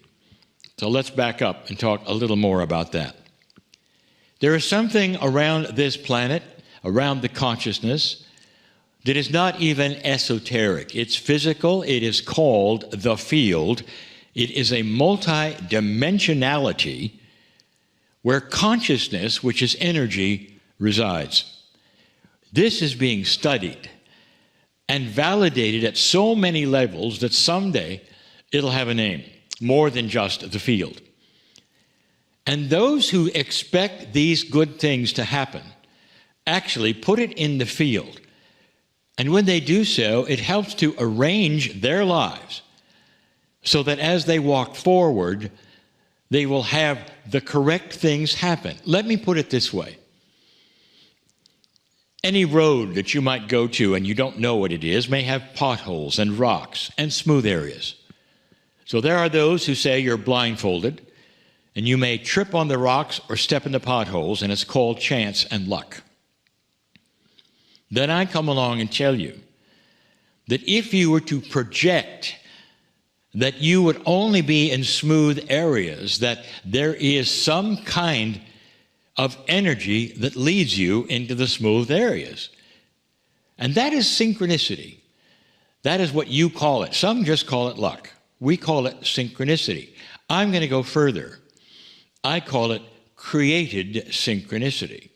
So let's back up and talk a little more about that. There is something around this planet, around the consciousness, that is not even esoteric. It's physical. It is called the field. It is a multi-dimensionality where consciousness, which is energy, resides. This is being studied and validated at so many levels that someday it'll have a name, more than just the field. And those who expect these good things to happen actually put it in the field. And when they do so, it helps to arrange their lives so that as they walk forward, they will have the correct things happen. Let me put it this way. Any road that you might go to and you don't know what it is may have potholes and rocks and smooth areas. So there are those who say you're blindfolded and you may trip on the rocks or step in the potholes, and it's called chance and luck. Then I come along and tell you that if you were to project that you would only be in smooth areas, that there is some kind of energy that leads you into the smooth areas. And that is synchronicity. That is what you call it. Some just call it luck. We call it synchronicity. I'm going to go further. I call it created synchronicity.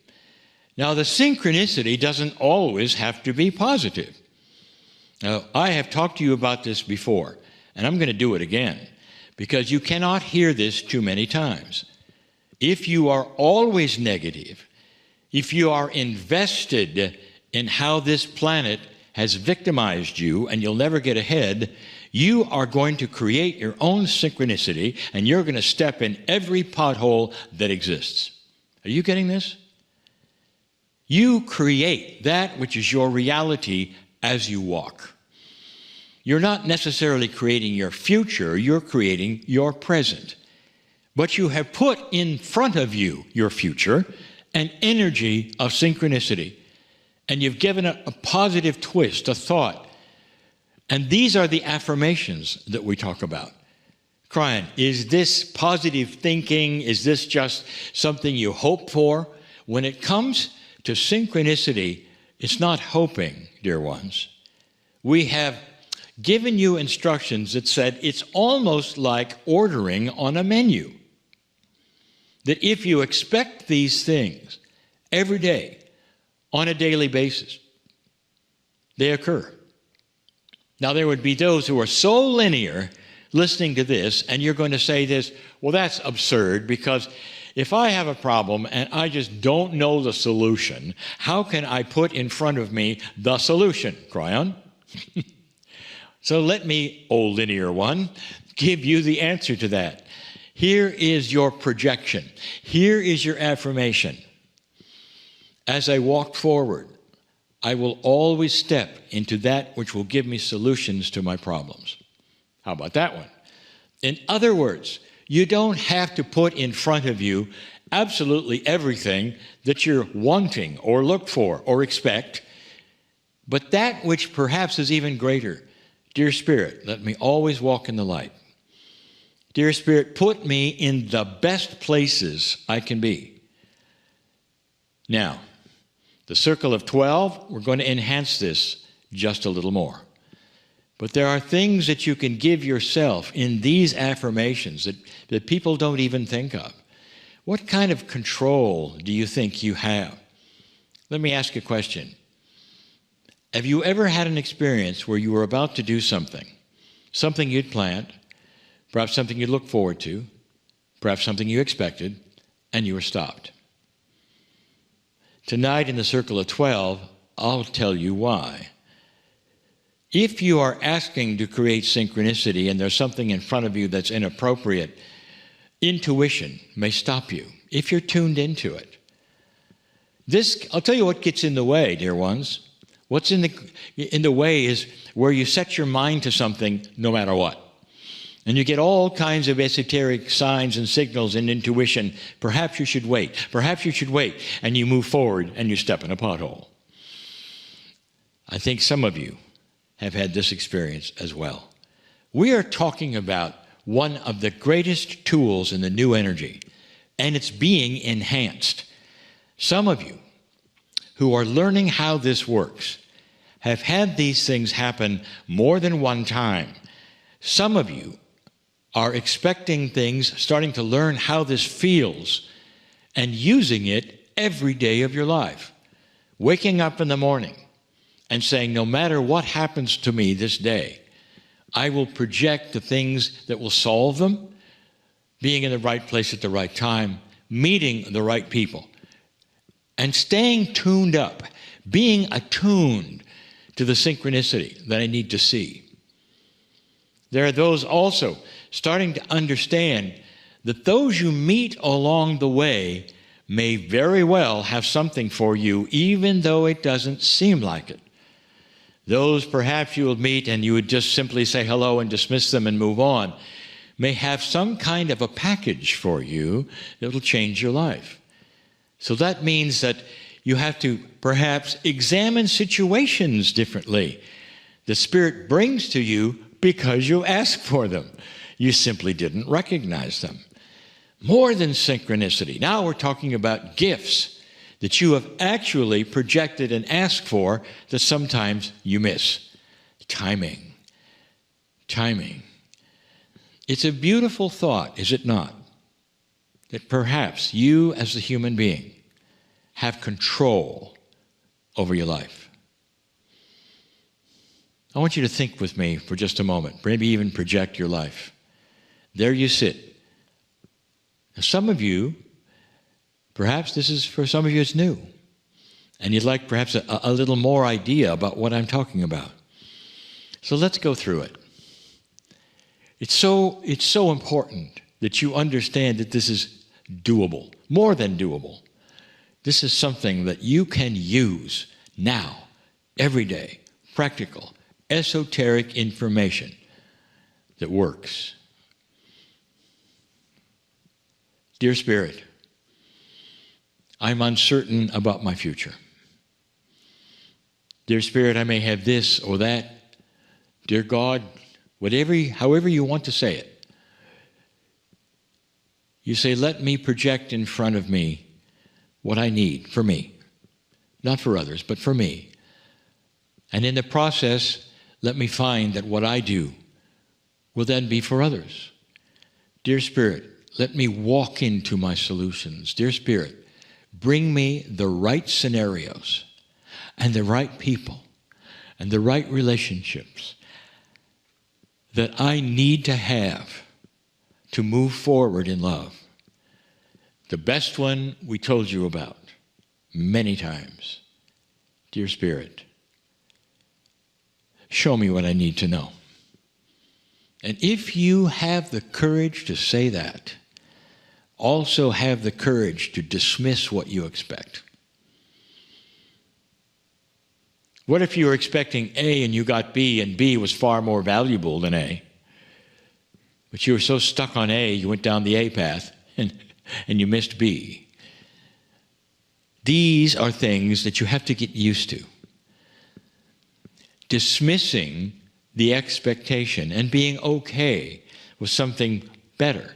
Now, the synchronicity doesn't always have to be positive. Now, I have talked to you about this before, and I'm going to do it again, because you cannot hear this too many times. If you are always negative, if you are invested in how this planet has victimized you and you'll never get ahead, you are going to create your own synchronicity and you're going to step in every pothole that exists. Are you getting this? You create that which is your reality as you walk. You're not necessarily creating your future, you're creating your present. But you have put in front of you your future, an energy of synchronicity, and you've given it a positive twist, a thought. And these are the affirmations that we talk about. Kryon, is this positive thinking? Is this just something you hope for? When it comes to synchronicity, it's not hoping, dear ones. We have given you instructions that said it's almost like ordering on a menu. That if you expect these things every day, on a daily basis, they occur. Now, there would be those who are so linear listening to this, and you're going to say this, well, that's absurd, because if I have a problem and I just don't know the solution, how can I put in front of me the solution, Kryon? So let me, old linear one, give you the answer to that. Here is your projection. Here is your affirmation. As I walk forward, I will always step into that which will give me solutions to my problems. How about that one? In other words, you don't have to put in front of you absolutely everything that you're wanting or look for or expect, but that which perhaps is even greater. Dear Spirit, let me always walk in the light. Dear Spirit, put me in the best places I can be. Now, the circle of 12, we're going to enhance this just a little more. But there are things that you can give yourself in these affirmations that people don't even think of. What kind of control do you think you have? Let me ask you a question. Have you ever had an experience where you were about to do something you'd planned, perhaps something you looked forward to, perhaps something you expected, and you were stopped? Tonight in the circle of 12, I'll tell you why. If you are asking to create synchronicity and there's something in front of you that's inappropriate, intuition may stop you if you're tuned into it. I'll tell you what gets in the way, dear ones. What's in the way is where you set your mind to something no matter what. And you get all kinds of esoteric signs and signals and intuition. Perhaps you should wait. Perhaps you should wait. And you move forward and you step in a pothole. I think some of you have had this experience as well. We are talking about one of the greatest tools in the new energy, and it's being enhanced. Some of you who are learning how this works have had these things happen more than one time. Some of you are expecting things, starting to learn how this feels, and using it every day of your life. Waking up in the morning and saying, no matter what happens to me this day, I will project the things that will solve them, being in the right place at the right time, meeting the right people, and staying tuned up, being attuned to the synchronicity that I need to see. There are those also starting to understand that those you meet along the way may very well have something for you, even though it doesn't seem like it. Those perhaps you will meet and you would just simply say hello and dismiss them and move on, may have some kind of a package for you that will change your life. So that means that you have to perhaps examine situations differently. The Spirit brings to you because you ask for them. You simply didn't recognize them. More than synchronicity. Now we're talking about gifts that you have actually projected and asked for that sometimes you miss. Timing. Timing. It's a beautiful thought, is it not? That perhaps you as a human being have control over your life. I want you to think with me for just a moment, maybe even project your life. There you sit. Now, some of you, perhaps this is for some of you it's new, and you'd like perhaps a little more idea about what I'm talking about. So let's go through it. It's so important that you understand that this is doable, more than doable. This is something that you can use now, every day, practical, esoteric information that works. Dear Spirit, I'm uncertain about my future. Dear Spirit, I may have this or that. Dear God, however you want to say it. You say, let me project in front of me what I need for me. Not for others, but for me. And in the process, let me find that what I do will then be for others. Dear Spirit, let me walk into my solutions. Dear Spirit, bring me the right scenarios and the right people and the right relationships that I need to have to move forward in love. The best one we told you about many times. Dear Spirit, show me what I need to know. And if you have the courage to say that, also have the courage to dismiss what you expect. What if you were expecting A and you got B and B was far more valuable than A? But you were so stuck on A, you went down the A path and you missed B. These are things that you have to get used to. Dismissing the expectation and being okay with something better.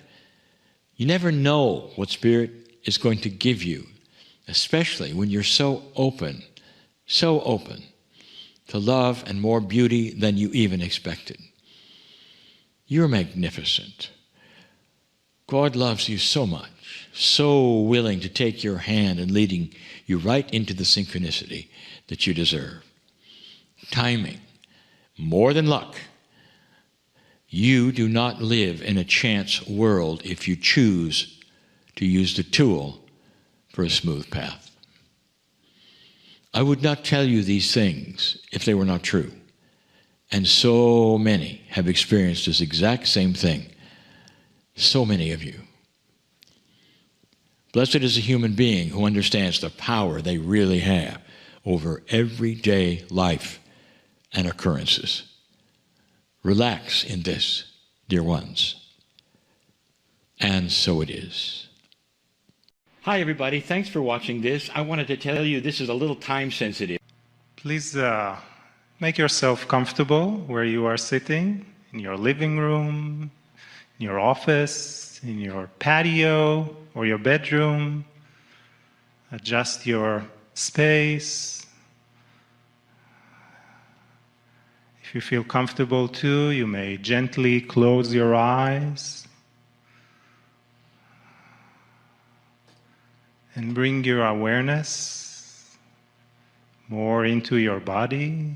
You never know what Spirit is going to give you, especially when you're so open to love and more beauty than you even expected. You're magnificent. God loves you so much, so willing to take your hand and leading you right into the synchronicity that you deserve. Timing, more than luck. You do not live in a chance world if you choose to use the tool for a smooth path. I would not tell you these things if they were not true. And so many have experienced this exact same thing. So many of you. Blessed is a human being who understands the power they really have over everyday life and occurrences. Relax in this, dear ones. And so it is. Hi, everybody. Thanks for watching this. I wanted to tell you this is a little time sensitive. Please make yourself comfortable where you are sitting, in your living room, in your office, in your patio or your bedroom. Adjust your space. If you feel comfortable too, you may gently close your eyes and bring your awareness more into your body,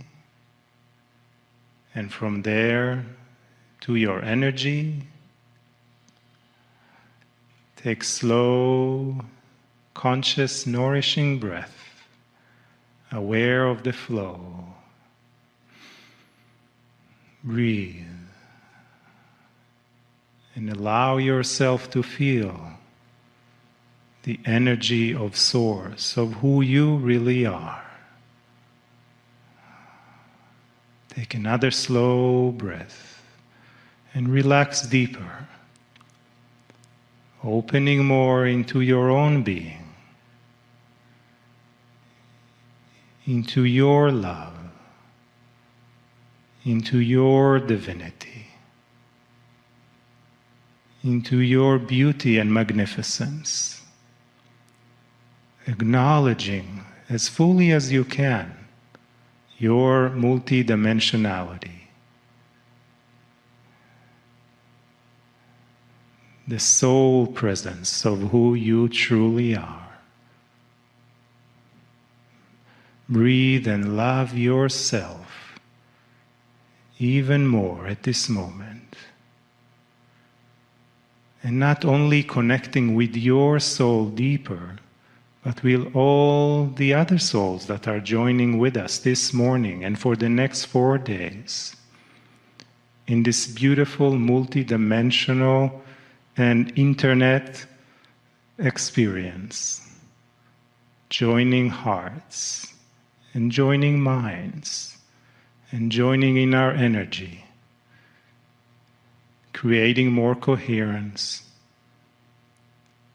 and from there to your energy. Take slow, conscious, nourishing breath, aware of the flow. Breathe and allow yourself to feel the energy of Source, of who you really are. Take another slow breath and relax deeper, opening more into your own being, into your love, into your divinity, into your beauty and magnificence. Acknowledging as fully as you can your multidimensionality, the soul presence of who you truly are. Breathe and love yourself even more at this moment. And not only connecting with your soul deeper, but with all the other souls that are joining with us this morning and for the next 4 days in this beautiful multidimensional and internet experience. Joining hearts and joining minds and joining in our energy, creating more coherence,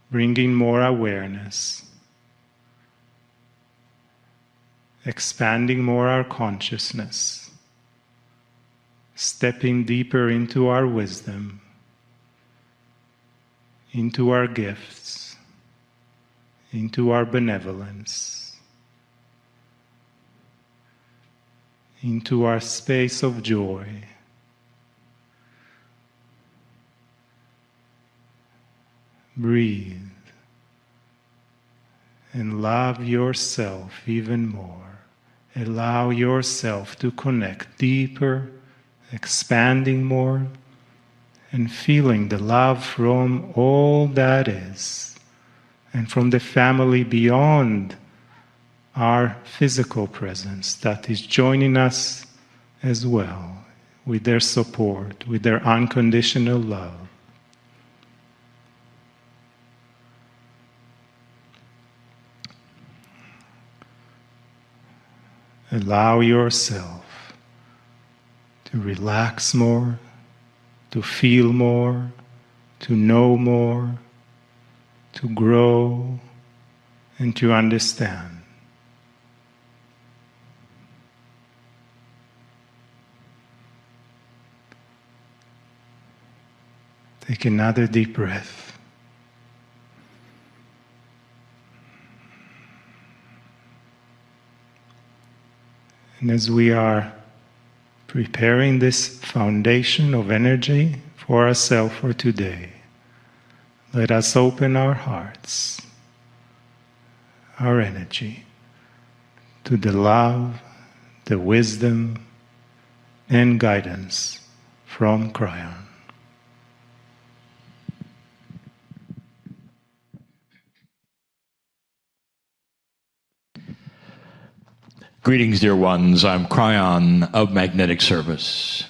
bringing more awareness, expanding more our consciousness, stepping deeper into our wisdom, into our gifts, into our benevolence, into our space of joy. Breathe and love yourself even more. Allow yourself to connect deeper, expanding more, and feeling the love from all that is, and from the family beyond our physical presence that is joining us as well, with their support, with their unconditional love. Allow yourself to relax more, to feel more, to know more, to grow, and to understand. Take another deep breath. And as we are preparing this foundation of energy for ourselves for today, let us open our hearts, our energy, to the love, the wisdom, and guidance from Kryon. Greetings, dear ones. I'm Kryon of Magnetic Service.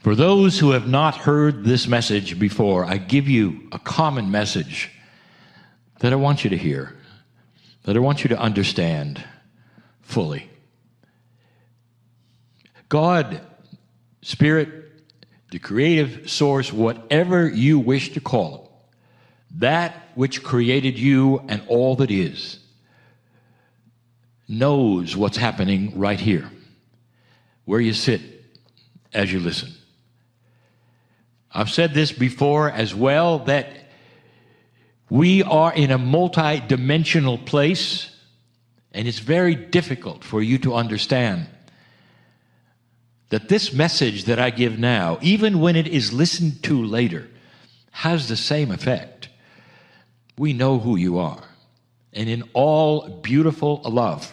For those who have not heard this message before, I give you a common message that I want you to hear, that I want you to understand fully. God, Spirit, the creative source, whatever you wish to call it, that which created you and all that is, knows what's happening right here, where you sit as you listen. I've said this before as well, that we are in a multi-dimensional place, and it's very difficult for you to understand that this message that I give now, even when it is listened to later, has the same effect. We know who you are. And in all beautiful love,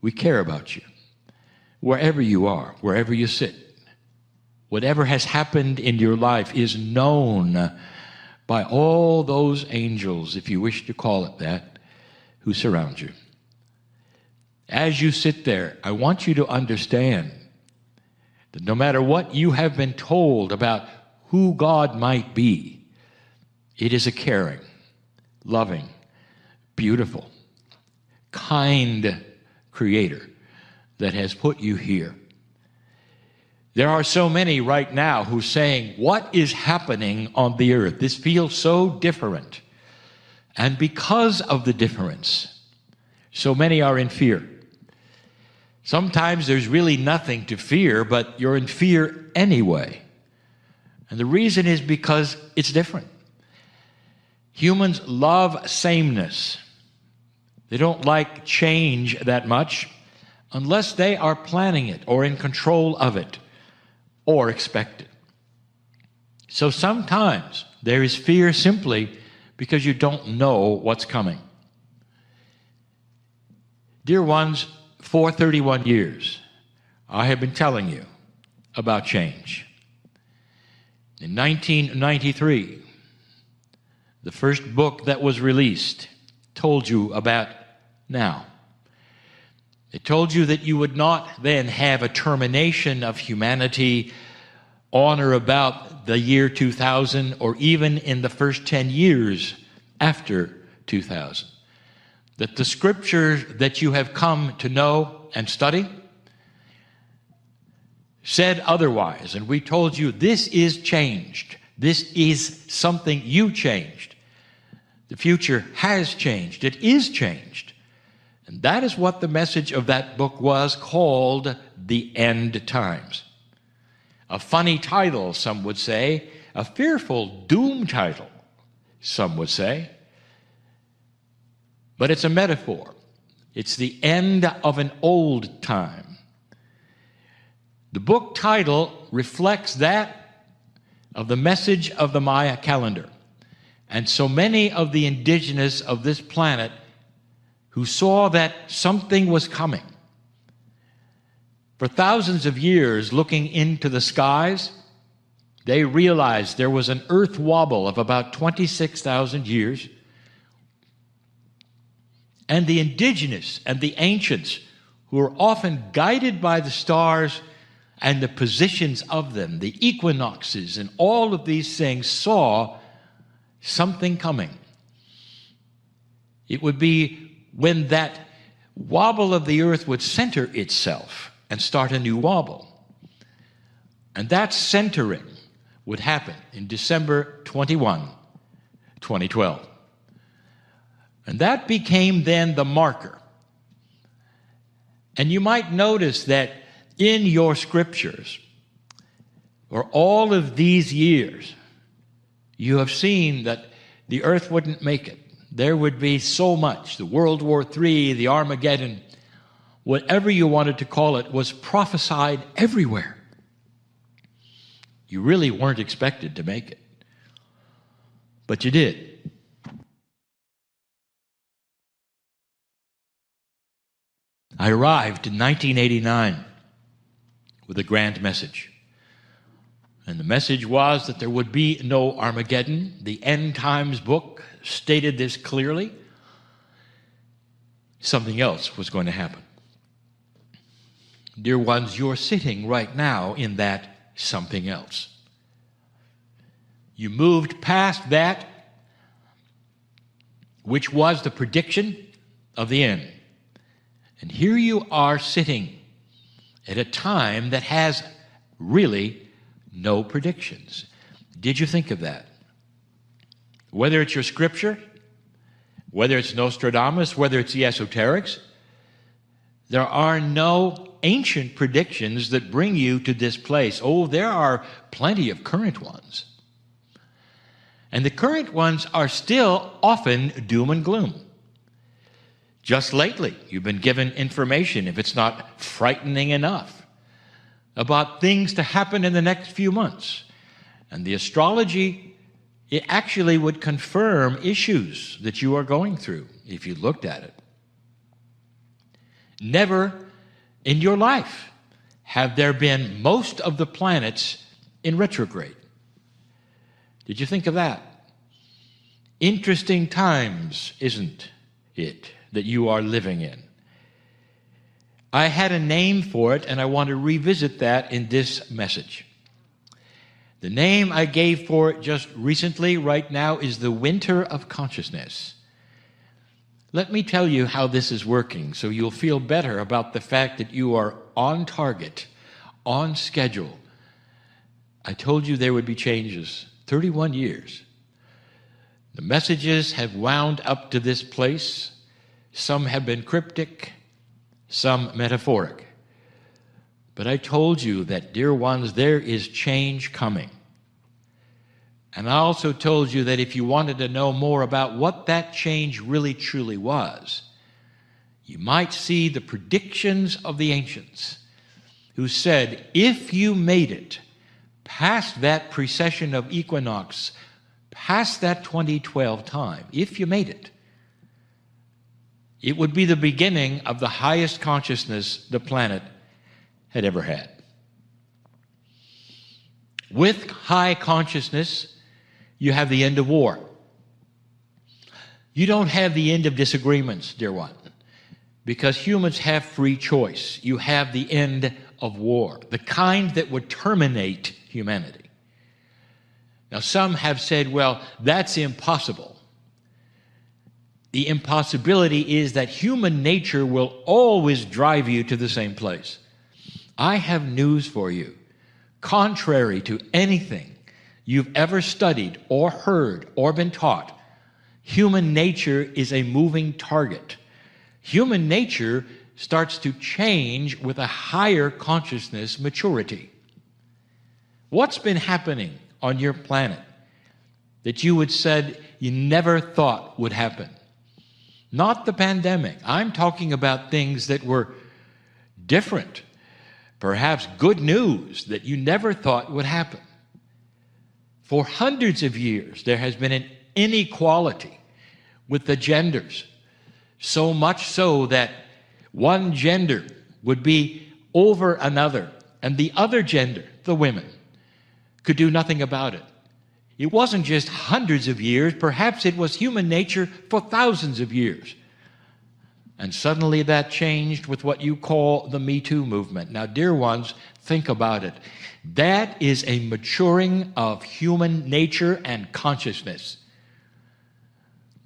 we care about you. Wherever you are, wherever you sit, whatever has happened in your life is known by all those angels, if you wish to call it that, who surround you. As you sit there, I want you to understand that no matter what you have been told about who God might be, it is a caring, loving, beautiful, kind Creator that has put you here. There are so many right now who are saying, what is happening on the earth? This feels so different. And because of the difference, so many are in fear. Sometimes there's really nothing to fear, but you're in fear anyway. And the reason is because it's different. Humans love sameness. They don't like change that much unless they are planning it or in control of it or expect it. So sometimes there is fear simply because you don't know what's coming. Dear ones, for 31 years, I have been telling you about change. In 1993, the first book that was released told you about now. It told you that you would not then have a termination of humanity on or about the year 2000 or even in the first 10 years after 2000. That the scriptures that you have come to know and study said otherwise. And we told you this is changed. This is something you changed. The future has changed. It is changed. And that is what the message of that book was, called The End Times. A funny title, some would say. A fearful doom title, some would say. But it's a metaphor. It's the end of an old time. The book title reflects that of the message of the Maya calendar. And so many of the indigenous of this planet who saw that something was coming, for thousands of years looking into the skies, they realized there was an earth wobble of about 26,000 years. And the indigenous and the ancients, who were often guided by the stars and the positions of them, the equinoxes and all of these things, saw something coming. It would be when that wobble of the earth would center itself and start a new wobble. And that centering would happen in December 21, 2012. And that became then the marker. And you might notice that in your scriptures, for all of these years, you have seen that the earth wouldn't make it. There would be so much. The World War III, the Armageddon, whatever you wanted to call it, was prophesied everywhere. You really weren't expected to make it. But you did. I arrived in 1989 with a grand message. And the message was that there would be no Armageddon. The End Times book stated this clearly. something else was going to happen. Dear ones, you're sitting right now in that something else. You moved past that which was the prediction of the end. And here you are sitting at a time that has really no predictions. Did you think of that? Whether it's your scripture, whether it's Nostradamus, whether it's the esoterics, there are no ancient predictions that bring you to this place. Oh, there are plenty of current ones. And the current ones are still often doom and gloom. Just lately, you've been given information, if it's not frightening enough, about things to happen in the next few months. And the astrology, it actually would confirm issues that you are going through if you looked at it. Never in your life have there been most of the planets in retrograde. Did you think of that? Interesting times, isn't it, that you are living in? I had a name for it, and I want to revisit that in this message. The name I gave for it just recently, right now, is the winter of consciousness. Let me tell you how this is working so you'll feel better about the fact that you are on target, on schedule. I told you there would be changes. 31 years. The messages have wound up to this place. Some have been cryptic, some metaphoric. But I told you that, dear ones, there is change coming. And I also told you that if you wanted to know more about what that change really truly was, you might see the predictions of the ancients who said, if you made it past that precession of equinox, past that 2012 time, if you made it, it would be the beginning of the highest consciousness the planet had ever had. With high consciousness, you have the end of war. You don't have the end of disagreements, dear one, because humans have free choice. You have the end of war, the kind that would terminate humanity. Now, some have said, well, that's impossible. The impossibility is that human nature will always drive you to the same place. I have news for you. Contrary to anything you've ever studied or heard or been taught, human nature is a moving target. Human nature starts to change with a higher consciousness maturity. What's been happening on your planet that you would said you never thought would happen? Not the pandemic. I'm talking about things that were different. Perhaps good news that you never thought would happen. For hundreds of years, there has been an inequality with the genders, so much so that one gender would be over another, and the other gender, the women, could do nothing about it. It wasn't just hundreds of years, perhaps it was human nature for thousands of years. And suddenly that changed with what you call the Me Too movement. Now, dear ones, think about it. That is a maturing of human nature and consciousness.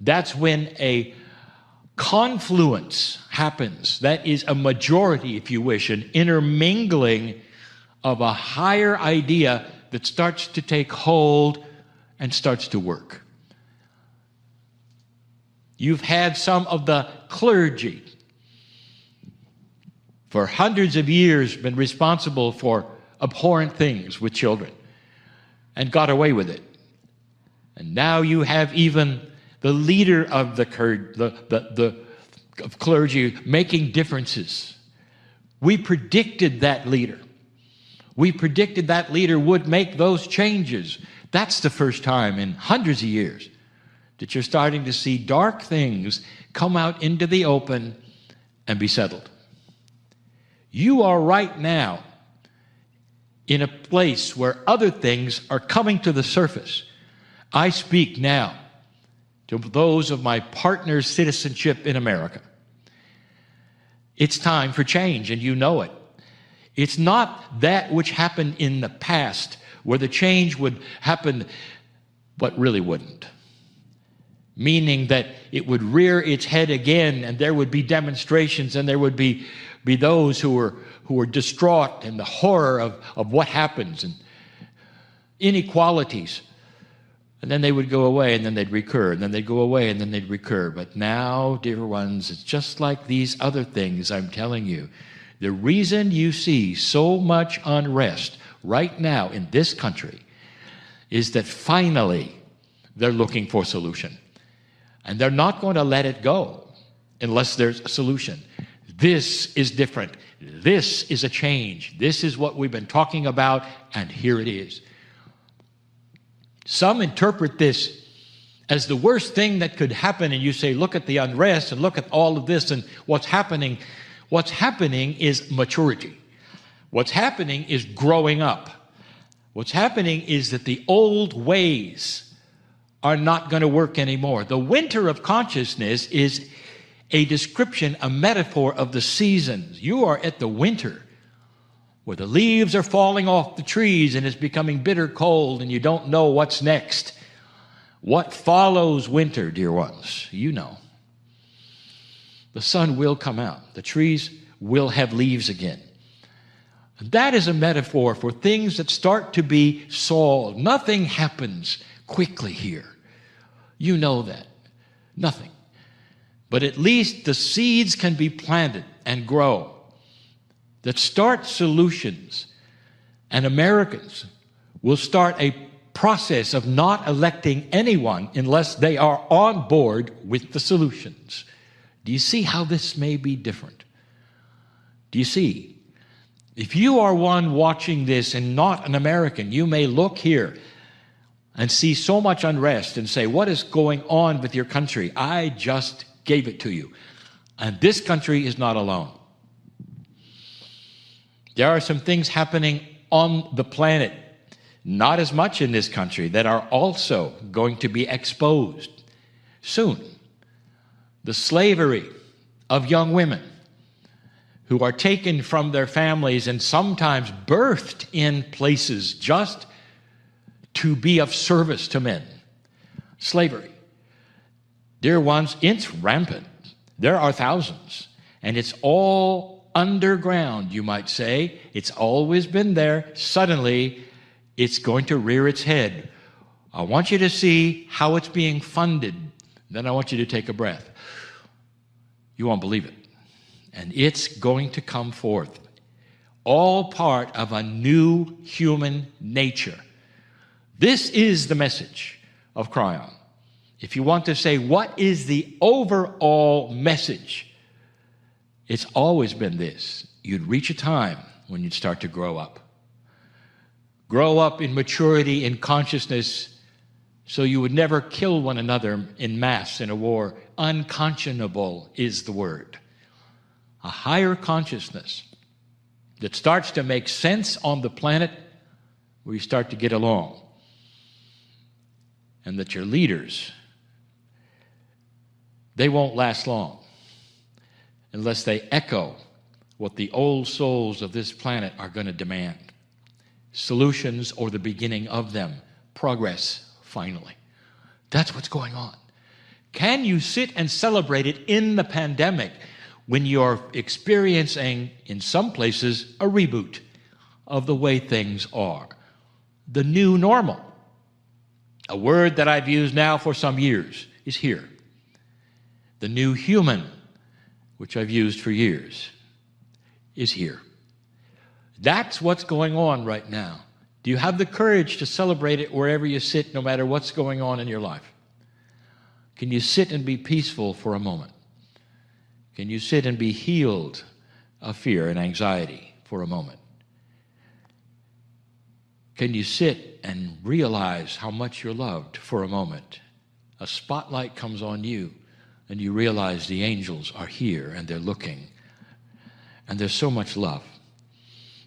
That's when a confluence happens. That is a majority, if you wish, an intermingling of a higher idea that starts to take hold and starts to work. You've had some of the clergy for hundreds of years been responsible for abhorrent things with children and got away with it. And now you have even the leader of the clergy making differences. We predicted that leader. We predicted that leader would make those changes. That's the first time in hundreds of years that you're starting to see dark things come out into the open and be settled. You are right now in a place where other things are coming to the surface. I speak now to those of my partner's citizenship in America. It's time for change, and you know it. It's not that which happened in the past where the change would happen, but really wouldn't. Meaning that it would rear its head again, and there would be demonstrations, and there would be those who were distraught in the horror of what happens, and inequalities. And then they would go away, and then they'd recur, and then they'd go away, and then they'd recur. But now, dear ones, it's just like these other things I'm telling you. The reason you see so much unrest right now in this country is that finally they're looking for a solution. And they're not going to let it go unless there's a solution. This is different. This is a change. This is what we've been talking about, and here it is. Some interpret this as the worst thing that could happen, and you say, look at the unrest and look at all of this and what's happening. What's happening is maturity. What's happening is growing up. What's happening is that the old ways are not going to work anymore. The winter of consciousness is a description, a metaphor of the seasons. You are at the winter where the leaves are falling off the trees and it's becoming bitter cold and you don't know what's next. What follows winter, dear ones? You know. The sun will come out. The trees will have leaves again. That is a metaphor for things that start to be solved. Nothing happens quickly here. You know that. Nothing. But at least the seeds can be planted and grow that start solutions. And Americans will start a process of not electing anyone unless they are on board with the solutions. Do you see how this may be different? Do you see? If you are one watching this and not an American, you may look here and see so much unrest and say, what is going on with your country? I just gave it to you. And this country is not alone. There are some things happening on the planet, not as much in this country, that are also going to be exposed soon. The slavery of young women who are taken from their families and sometimes birthed in places just to be of service to men. Slavery. Dear ones, it's rampant. There are thousands. And it's all underground, you might say. It's always been there. Suddenly, it's going to rear its head. I want you to see how it's being funded. Then I want you to take a breath. You won't believe it. And it's going to come forth. All part of a new human nature. This is the message of Kryon. If you want to say, what is the overall message? It's always been this. You'd reach a time when you'd start to grow up. Grow up in maturity, in consciousness, so you would never kill one another in mass in a war. Unconscionable is the word. A higher consciousness that starts to make sense on the planet where you start to get along. And that your leaders, they won't last long unless they echo what the old souls of this planet are going to demand. Solutions or the beginning of them. Progress, finally. That's what's going on. Can you sit and celebrate it in the pandemic when you're experiencing, in some places, a reboot of the way things are? The new normal. A word that I've used now for some years is here. The new human, which I've used for years, is here. That's what's going on right now. Do you have the courage to celebrate it wherever you sit, no matter what's going on in your life? Can you sit and be peaceful for a moment? Can you sit and be healed of fear and anxiety for a moment? Can you sit and realize how much you're loved for a moment? A spotlight comes on you, and you realize the angels are here, and they're looking. And there's so much love.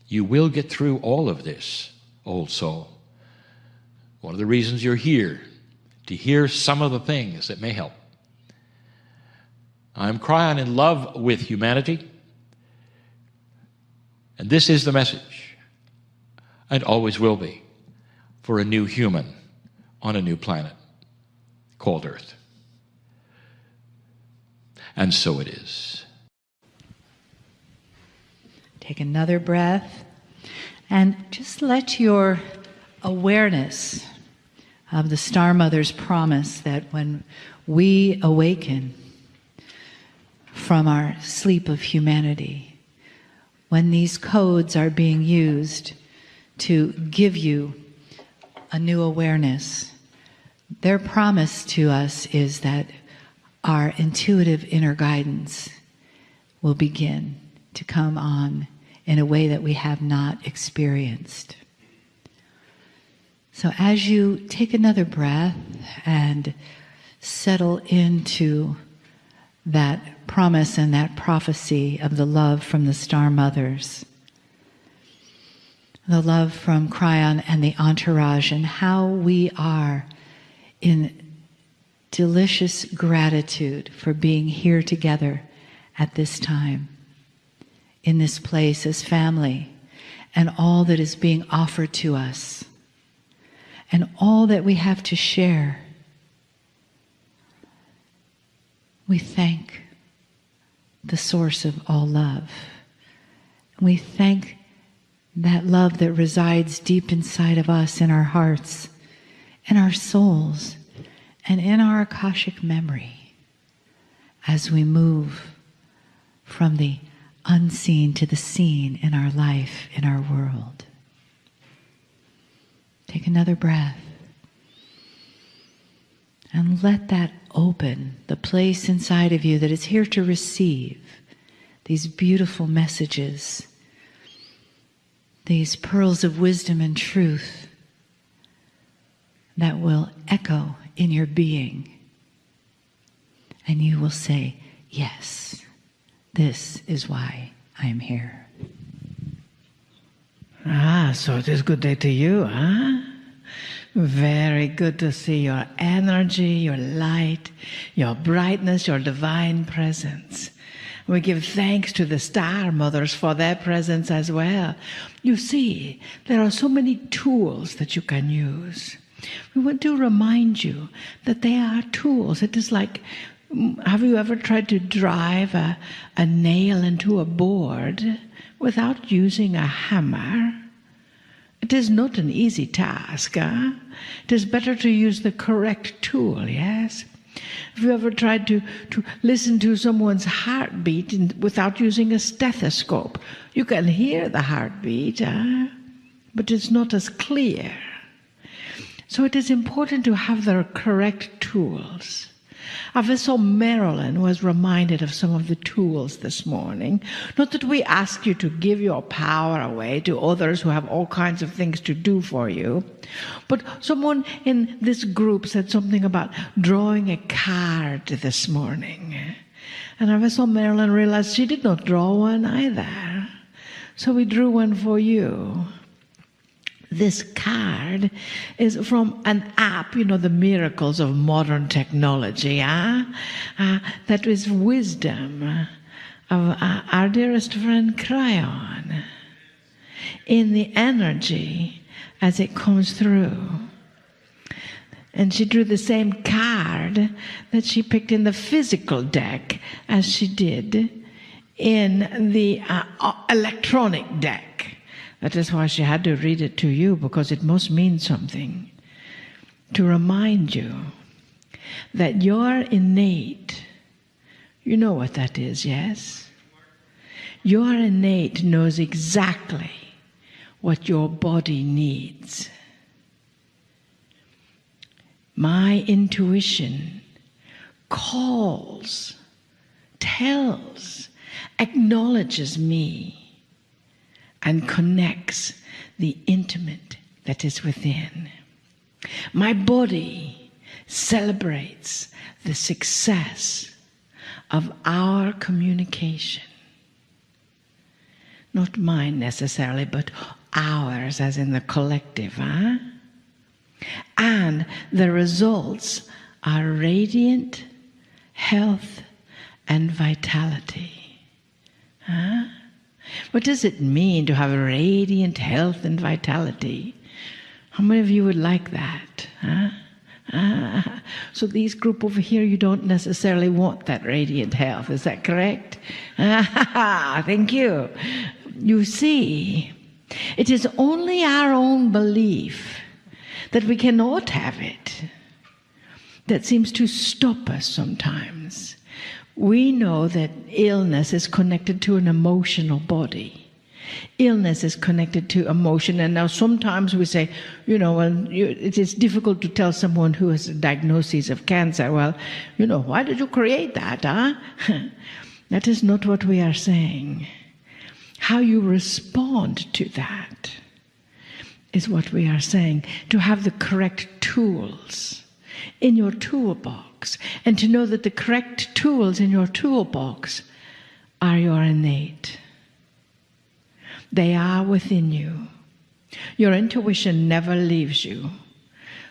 You will get through all of this, old soul. One of the reasons you're here, to hear some of the things that may help. I'm Kryon in love with humanity. And this is the message, and always will be, for a new human on a new planet called Earth. And so it is. Take another breath and just let your awareness of the Star Mother's promise that when we awaken from our sleep of humanity, when these codes are being used to give you a new awareness, their promise to us is that our intuitive inner guidance will begin to come on in a way that we have not experienced. So as you take another breath and settle into that promise and that prophecy of the love from the Star Mothers, the love from Kryon and the entourage, and how we are in delicious gratitude for being here together at this time, in this place as family, and all that is being offered to us, and all that we have to share. We thank the source of all love. We thank that love that resides deep inside of us, in our hearts, in our souls, and in our Akashic memory as we move from the unseen to the seen in our life, in our world. Take another breath and let that open the place inside of you that is here to receive these beautiful messages, these pearls of wisdom and truth that will echo in your being. And you will say, yes, this is why I am here. So it is good day to you, huh? Very good to see your energy, your light, your brightness, your divine presence. We give thanks to the Star Mothers for their presence as well. You see, there are so many tools that you can use. We want to remind you that they are tools. It is like, have you ever tried to drive a nail into a board without using a hammer? It is not an easy task. It is better to use the correct tool, yes? Have you ever tried to listen to someone's heartbeat without using a stethoscope? You can hear the heartbeat, but it's not as clear. So it is important to have the correct tools. Our vessel Marilyn was reminded of some of the tools this morning. Not that we ask you to give your power away to others who have all kinds of things to do for you, but someone in this group said something about drawing a card this morning. And our vessel Marilyn realized she did not draw one either. So we drew one for you. This card is from an app, the miracles of modern technology, that is wisdom of our dearest friend Kryon in the energy as it comes through. And she drew the same card that she picked in the physical deck as she did in the electronic deck. That is why she had to read it to you, because it must mean something. To remind you that your innate, you know what that is, yes? Your innate knows exactly what your body needs. My intuition calls, tells, acknowledges me, and connects the intimate that is within. My body celebrates the success of our communication. Not mine necessarily, but ours, as in the collective, And the results are radiant health and vitality. What does it mean to have radiant health and vitality? How many of you would like that? Huh? So these group over here, you don't necessarily want that radiant health. Is that correct? Thank you. You see, it is only our own belief that we cannot have it that seems to stop us sometimes. We know that illness is connected to an emotional body. Illness is connected to emotion. And now sometimes we say, it is difficult to tell someone who has a diagnosis of cancer, well, why did you create that, huh? That is not what we are saying. How you respond to that is what we are saying. To have the correct tools in your toolbox, and to know that the correct tools in your toolbox are your innate. They are within you. Your intuition never leaves you.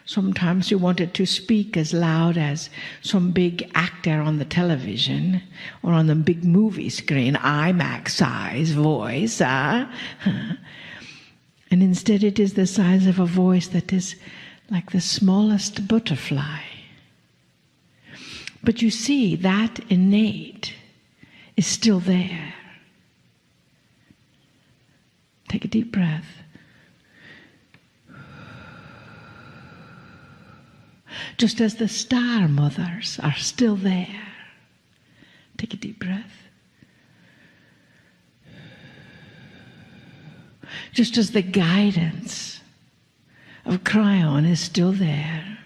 Sometimes you want it to speak as loud as some big actor on the television or on the big movie screen, IMAX size voice. And instead it is the size of a voice that is like the smallest butterfly. But you see, that innate is still there. Take a deep breath. Just as the star mothers are still there. Take a deep breath. Just as the guidance of Kryon is still there.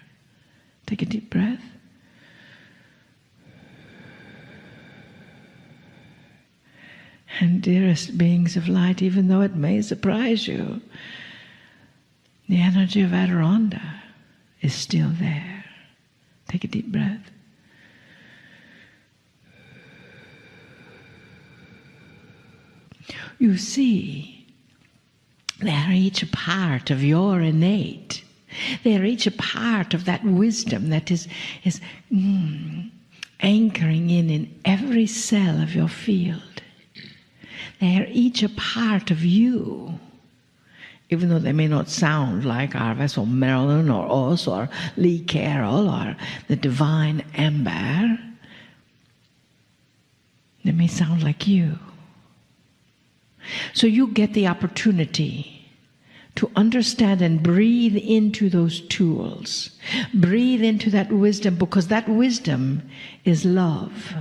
Take a deep breath. And dearest beings of light, even though it may surprise you, the energy of Adironda is still there. Take a deep breath. You see, they are each a part of your innate. They are each a part of that wisdom that is anchoring in every cell of your field. They are each a part of you, even though they may not sound like Arvis or Marilyn or us or Lee Carroll or the divine Amber. They may sound like you. So you get the opportunity to understand and breathe into those tools. Breathe into that wisdom, because that wisdom is love.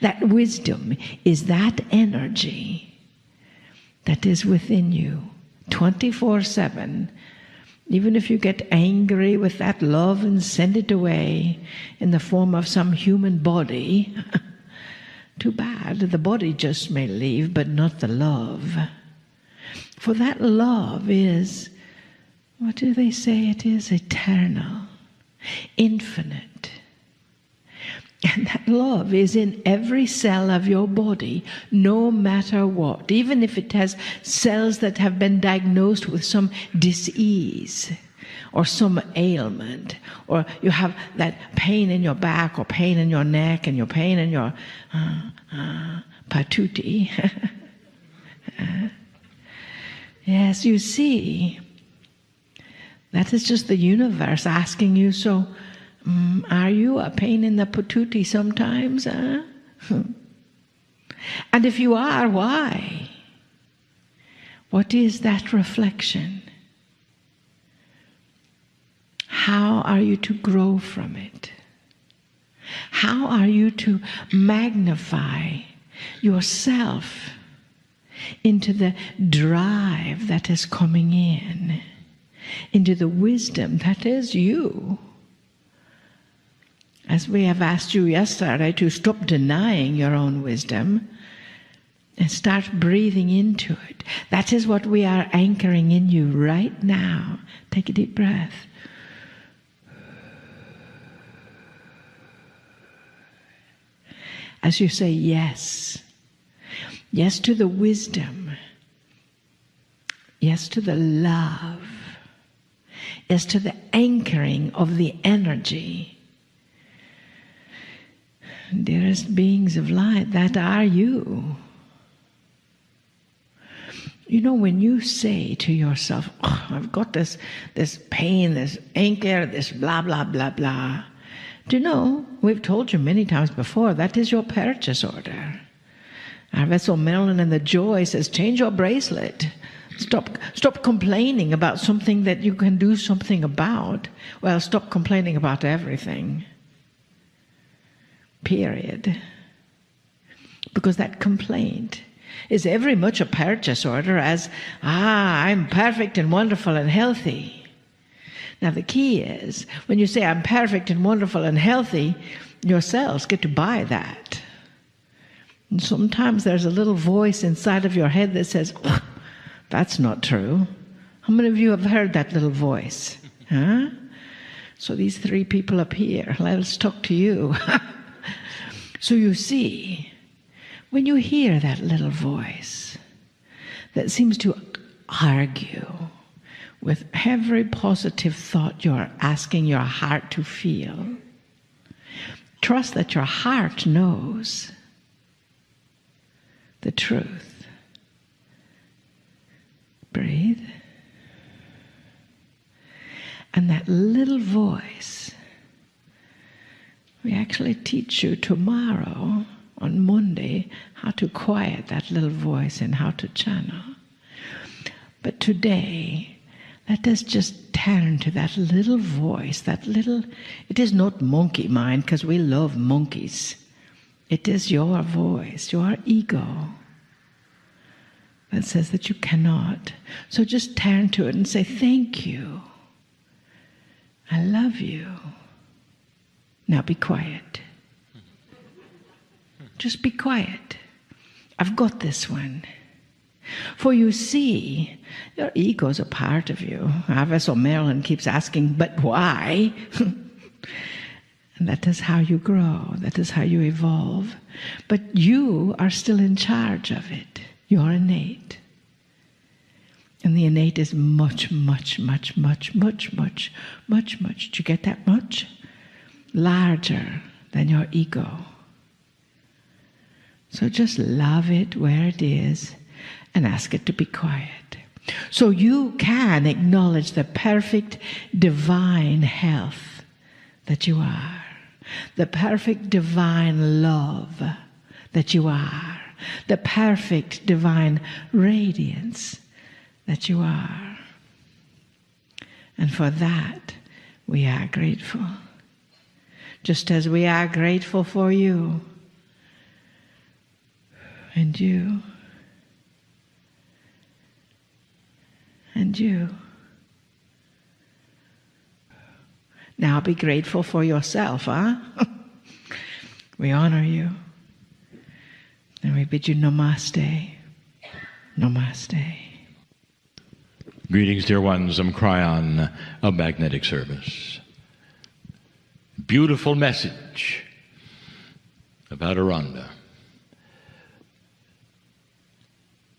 That wisdom is that energy that is within you 24/7. Even if you get angry with that love and send it away in the form of some human body, too bad, the body just may leave, but not the love. For that love is, what do they say it is? Eternal, infinite. And that love is in every cell of your body, no matter what. Even if it has cells that have been diagnosed with some disease or some ailment, or you have that pain in your back or pain in your neck and your pain in your patootie. Yes, you see, that is just the universe asking you, so are you a pain in the patootie sometimes? Huh? And if you are, why? What is that reflection? How are you to grow from it? How are you to magnify yourself into the drive that is coming in, into the wisdom that is you? As we have asked you yesterday to stop denying your own wisdom and start breathing into it. That is what we are anchoring in you right now. Take a deep breath. As you say yes. Yes to the wisdom. Yes to the love. Yes to the anchoring of the energy. Dearest beings of light, that are you. You know, when you say to yourself, oh, I've got this pain, this anger, this blah, blah, blah, blah. Do you know, we've told you many times before, that is your purchase order. Our vessel Marilyn and the Joy says, change your bracelet. Stop complaining about something that you can do something about. Well, stop complaining about everything. Period. Because that complaint is every much a purchase order as, I'm perfect and wonderful and healthy. Now the key is, when you say I'm perfect and wonderful and healthy, your cells get to buy that. And sometimes there's a little voice inside of your head that says, oh, that's not true. How many of you have heard that little voice? Huh? So these three people up here, let's talk to you. So you see, when you hear that little voice that seems to argue with every positive thought you're asking your heart to feel, trust that your heart knows the truth. Breathe. And that little voice, we actually teach you tomorrow, on Monday, how to quiet that little voice and how to channel. But today, let us just turn to that little voice, it is not monkey mind, because we love monkeys. It is your voice, your ego, that says that you cannot. So just turn to it and say, thank you. I love you. Now be quiet. Just be quiet. I've got this one. For you see, your ego is a part of you. Our vessel Marilyn keeps asking, but why? And that is how you grow. That is how you evolve. But you are still in charge of it. You're innate. And the innate is much, much, much, much, much, much, much, much. Do you get that much? Larger than your ego. So just love it where it is and ask it to be quiet. So you can acknowledge the perfect divine health that you are. The perfect divine love that you are. The perfect divine radiance that you are. And for that, we are grateful. Just as we are grateful for you. And you. And you. Now be grateful for yourself, huh? We honor you. And we bid you namaste. Namaste. Greetings, dear ones. I'm Kryon of Magnetic Service. Beautiful message about Aranda.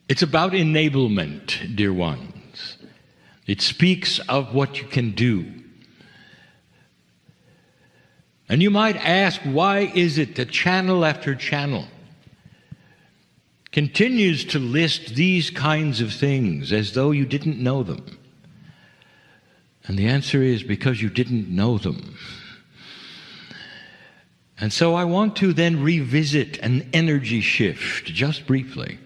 It's about enablement, dear ones. It speaks of what you can do. And you might ask, why is it that channel after channel continues to list these kinds of things as though you didn't know them? And the answer is because you didn't know them. And so I want to then revisit an energy shift just briefly.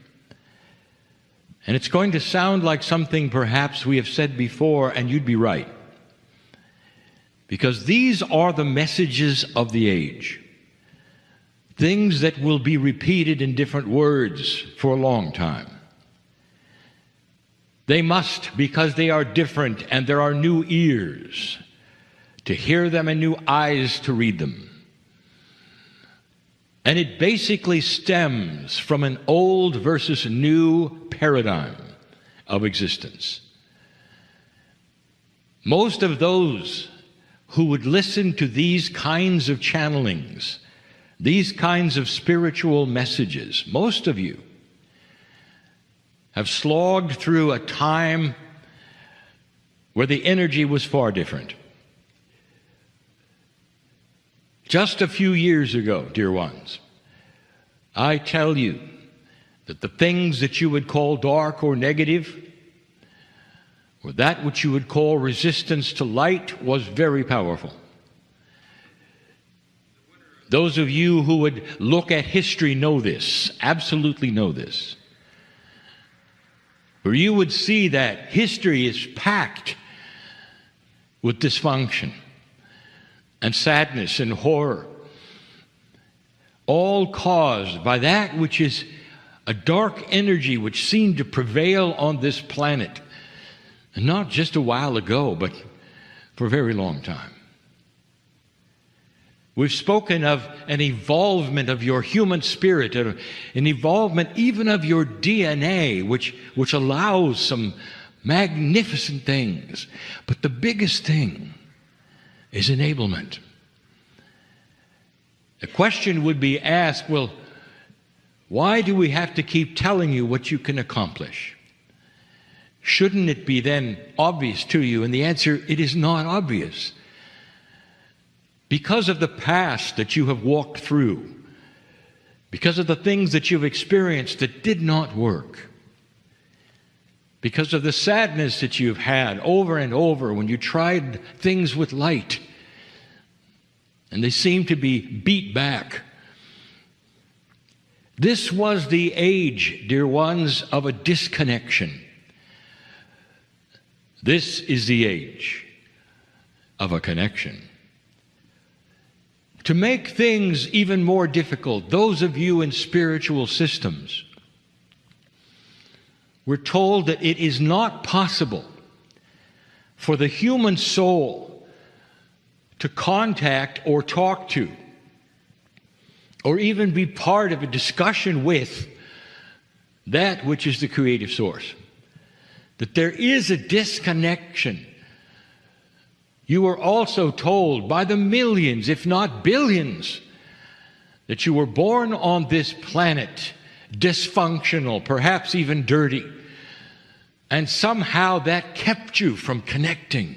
And it's going to sound like something perhaps we have said before, and you'd be right. Because these are the messages of the age. Things that will be repeated in different words for a long time. They must, because they are different and there are new ears to hear them and new eyes to read them. And it basically stems from an old versus new paradigm of existence. Most of those who would listen to these kinds of channelings, these kinds of spiritual messages, most of you have slogged through a time where the energy was far different. Just a few years ago, dear ones, I tell you, that the things that you would call dark or negative, or that which you would call resistance to light, was very powerful. Those of you who would look at history know this, absolutely know this. For you would see that history is packed with dysfunction and sadness and horror, all caused by that which is a dark energy which seemed to prevail on this planet, and not just a while ago, but for a very long time. We've spoken of an evolvement of your human spirit, an evolvement even of your DNA, which allows some magnificent things. But the biggest thing is enablement. The question would be asked, well, why do we have to keep telling you what you can accomplish? Shouldn't it be then obvious to you? And the answer, it is not obvious. Because of the past that you have walked through, because of the things that you've experienced that did not work, because of the sadness that you've had over and over when you tried things with light and they seemed to be beat back. This was the age, dear ones, of a disconnection. This is the age of a connection. To make things even more difficult, those of you in spiritual systems, we're told that it is not possible for the human soul to contact or talk to, or even be part of a discussion with, that which is the creative source. That there is a disconnection. You were also told by the millions, if not billions, that you were born on this planet dysfunctional, perhaps even dirty, and somehow that kept you from connecting.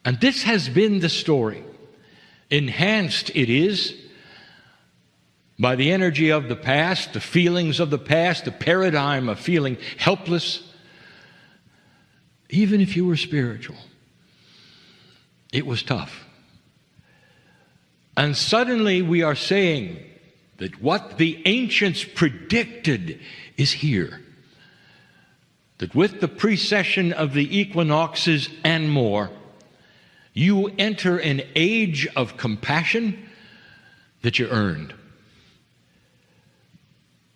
And this has been the story. Enhanced it is by the energy of the past, the feelings of the past, the paradigm of feeling helpless. Even if you were spiritual, it was tough. And suddenly we are saying that what the ancients predicted is here. That with the precession of the equinoxes and more, you enter an age of compassion that you earned.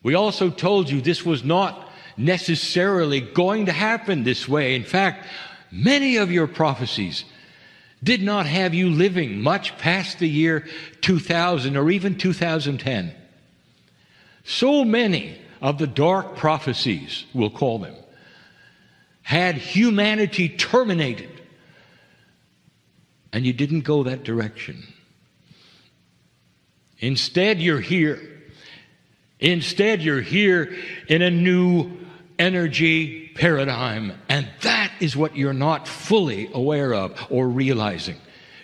We also told you this was not necessarily going to happen this way. In fact, many of your prophecies did not have you living much past the year 2000 or even 2010. So many of the dark prophecies, we'll call them, had humanity terminated, and you didn't go that direction. Instead, you're here. Instead, you're here in a new energy paradigm, and that is what you're not fully aware of or realizing.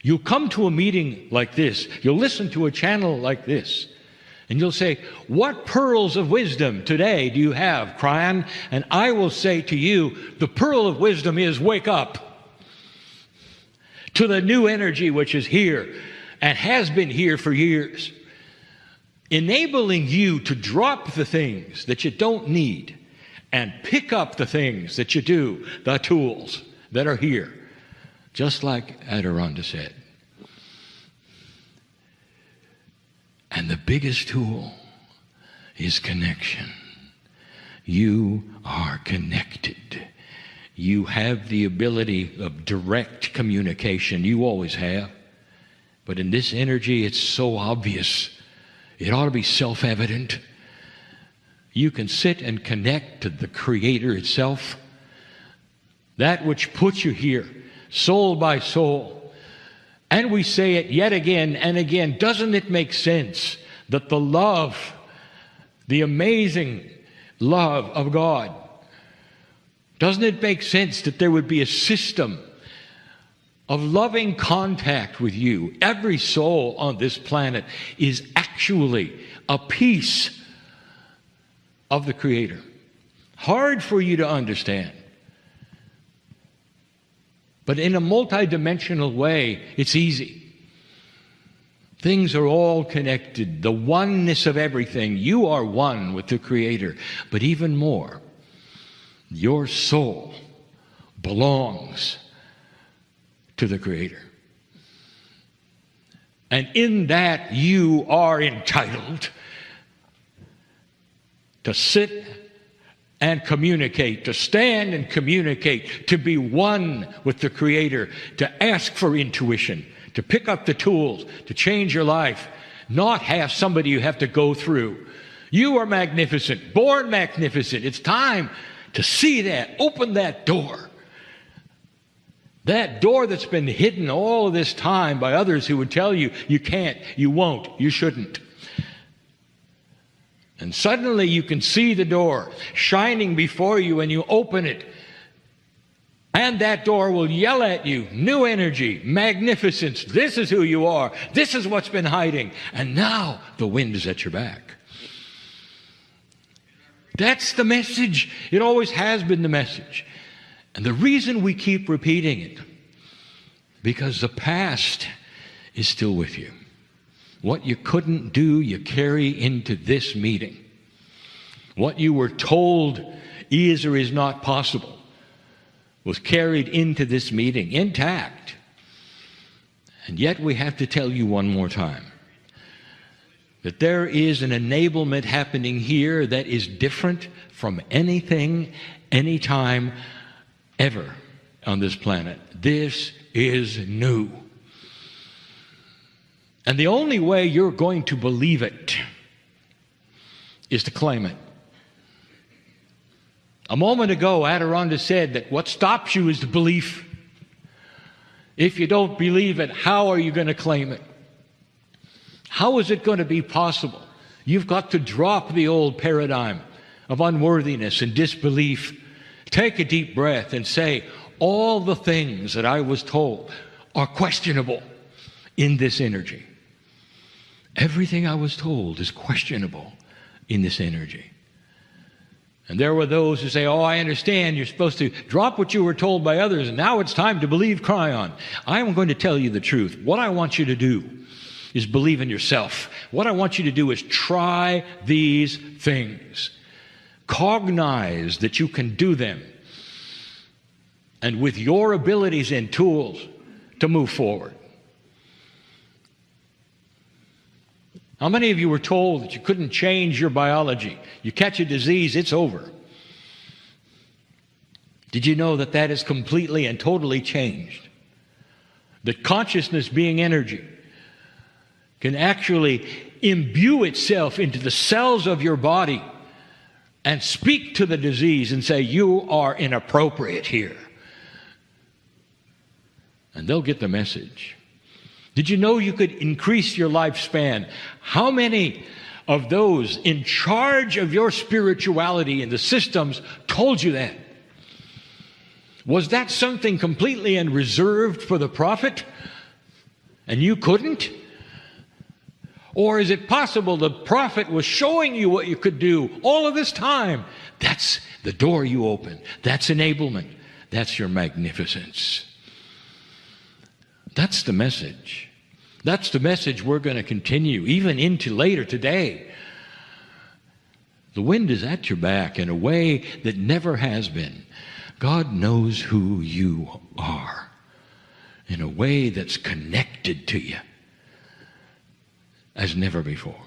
You'll come to a meeting like this, you'll listen to a channel like this, and you'll say, what pearls of wisdom today do you have, Kryon? And I will say to you, the pearl of wisdom is wake up to the new energy which is here and has been here for years, enabling you to drop the things that you don't need and pick up the things that you do, the tools that are here, just like Adironda said. And the biggest tool is connection. You are connected. You have the ability of direct communication. You always have. But in this energy, it's so obvious. It ought to be self-evident. You can sit and connect to the Creator itself, that which puts you here, soul by soul. And we say it yet again and again. Doesn't it make sense that the love, the amazing love of God, doesn't it make sense that there would be a system of loving contact with you? Every soul on this planet is actually a piece of the Creator. Hard for you to understand. But in a multidimensional way, it's easy. Things are all connected. The oneness of everything. You are one with the Creator. But even more, your soul belongs to the Creator. And in that, you are entitled to sit and communicate, to stand and communicate, to be one with the Creator, to ask for intuition, to pick up the tools, to change your life, not have somebody you have to go through. You are magnificent, born magnificent. It's time to see that, open that door. That door that's been hidden all of this time by others who would tell you, you can't, you won't, you shouldn't. And suddenly you can see the door shining before you and you open it. And that door will yell at you, new energy, magnificence, this is who you are, this is what's been hiding. And now the wind is at your back. That's the message. It always has been the message. And the reason we keep repeating it, because the past is still with you. What you couldn't do, you carry into this meeting. What you were told is or is not possible was carried into this meeting intact. And yet we have to tell you one more time that there is an enablement happening here that is different from anything, anytime, ever on this planet. This is new. And the only way you're going to believe it is to claim it. A moment ago, Adironda said that what stops you is the belief. If you don't believe it, how are you going to claim it? How is it going to be possible? You've got to drop the old paradigm of unworthiness and disbelief. Take a deep breath and say, all the things that I was told are questionable in this energy. Everything I was told is questionable in this energy. And there were those who say, oh, I understand, you're supposed to drop what you were told by others, and now it's time to believe Kryon. I am going to tell you the truth. What I want you to do is believe in yourself. What I want you to do is try these things. Cognize that you can do them. And with your abilities and tools to move forward. How many of you were told that you couldn't change your biology? You catch a disease, it's over. Did you know that that is completely and totally changed? That consciousness, being energy, can actually imbue itself into the cells of your body and speak to the disease and say, you are inappropriate here. And they'll get the message. Did you know you could increase your lifespan? How many of those in charge of your spirituality and the systems told you that? Was that something completely and reserved for the prophet? And you couldn't? Or is it possible the prophet was showing you what you could do all of this time? That's the door you open. That's enablement. That's your magnificence. That's the message. That's the message we're going to continue, even into later today. The wind is at your back in a way that never has been. God knows who you are in a way that's connected to you as never before.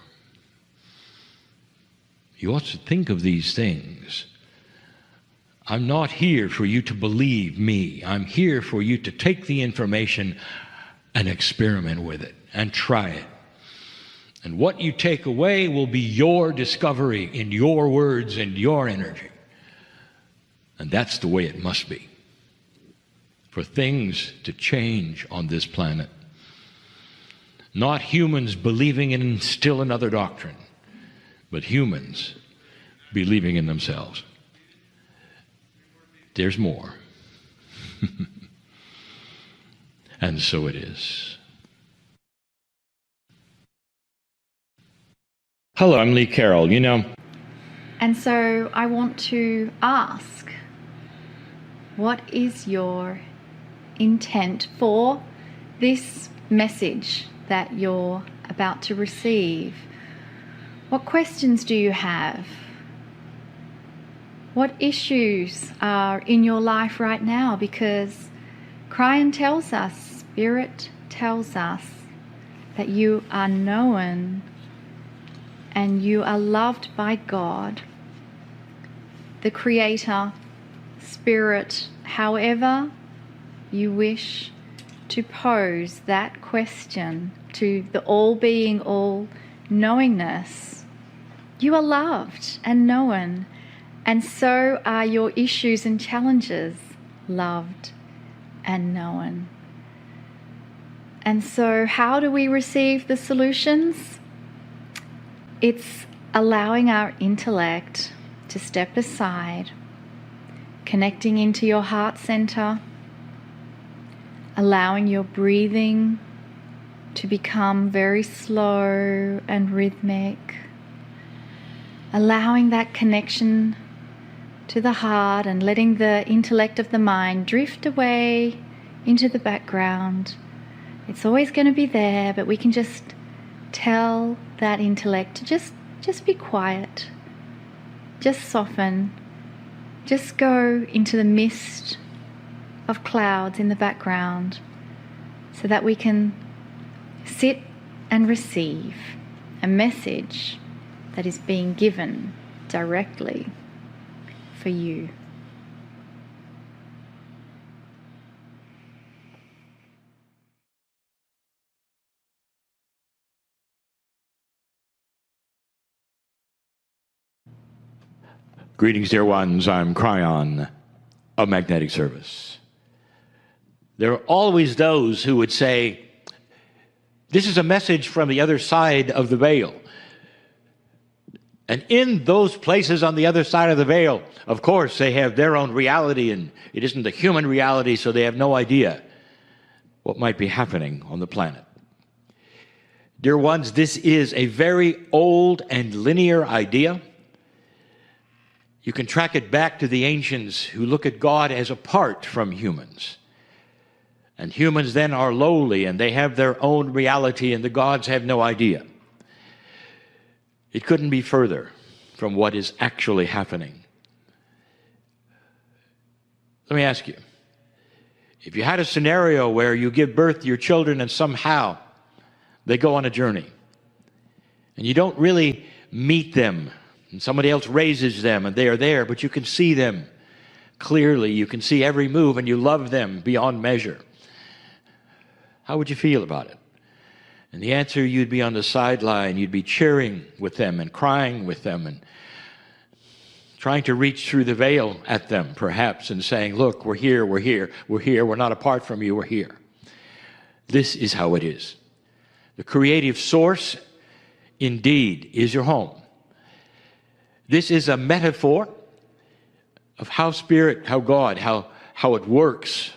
You ought to think of these things. I'm not here for you to believe me. I'm here for you to take the information and experiment with it and try it. And what you take away will be your discovery in your words and your energy. And that's the way it must be for things to change on this planet. Not humans believing in still another doctrine, but humans believing in themselves. There's more. And so it is. Hello, I'm Lee Carroll. You know, And so I want to ask, what is your intent for this message that you're about to receive? What questions do you have? What issues are in your life right now? Because Kryon tells us, Spirit tells us, that you are known and you are loved by God, the Creator, Spirit, however you wish to pose that question to the all-being, all-knowingness. You are loved and known, and so are your issues and challenges loved and known. And so how do we receive the solutions? It's allowing our intellect to step aside, connecting into your heart center, allowing your breathing to become very slow and rhythmic, allowing that connection to the heart and letting the intellect of the mind drift away into the background. It's always going to be there, but we can just tell that intellect to just be quiet, just soften, just go into the mist of clouds in the background so that we can sit and receive a message that is being given directly for you. Greetings, dear ones. I'm Kryon of Magnetic Service. There are always those who would say, this is a message from the other side of the veil. And in those places on the other side of the veil, of course, they have their own reality, and it isn't the human reality, so they have no idea what might be happening on the planet. Dear ones, this is a very old and linear idea. You can track it back to the ancients who look at God as apart from humans. And humans then are lowly, and they have their own reality, and the gods have no idea. It couldn't be further from what is actually happening. Let me ask you, if you had a scenario where you give birth to your children and somehow they go on a journey, and you don't really meet them, and somebody else raises them and they are there, but you can see them clearly, you can see every move, and you love them beyond measure, how would you feel about it? And the answer, you'd be on the sideline, you'd be cheering with them and crying with them and trying to reach through the veil at them, perhaps, and saying, look, we're here, we're here, we're here, we're not apart from you, we're here. This is how it is. The creative source, indeed, is your home. This is a metaphor of how Spirit, how God, how it works.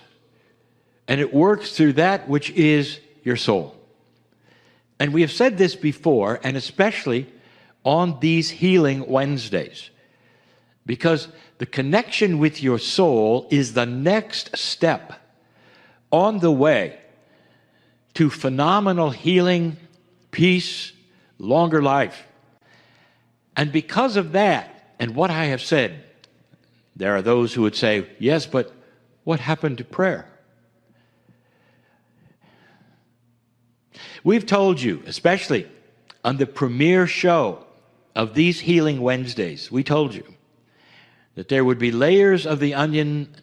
And it works through that which is your soul. And we have said this before, and especially on these Healing Wednesdays, because the connection with your soul is the next step on the way to phenomenal healing, peace, longer life. And because of that, and what I have said, there are those who would say, yes, but what happened to prayer? We've told you, especially on the premiere show of these Healing Wednesdays, we told you that there would be layers of the onion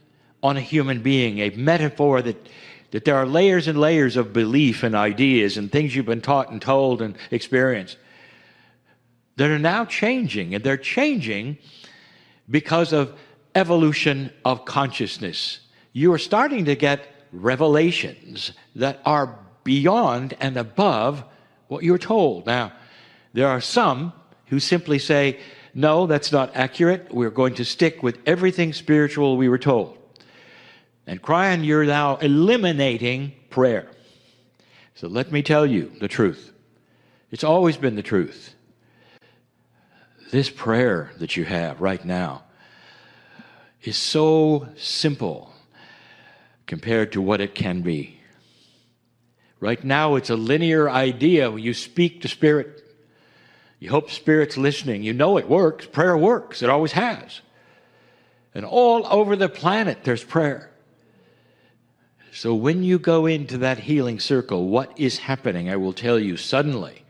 on a human being, a metaphor that there are layers and layers of belief and ideas and things you've been taught and told and experienced that are now changing, and they're changing because of evolution of consciousness. You are starting to get revelations that are beyond and above what you're told. Now, there are some who simply say, no, that's not accurate. We're going to stick with everything spiritual we were told. And Kryon, you're now eliminating prayer. So let me tell you the truth. It's always been the truth. This prayer that you have right now is so simple compared to what it can be. Right now, it's a linear idea. You speak to Spirit. You hope Spirit's listening. You know it works. Prayer works. It always has. And all over the planet, there's prayer. So when you go into that healing circle, what is happening? I will tell you suddenly.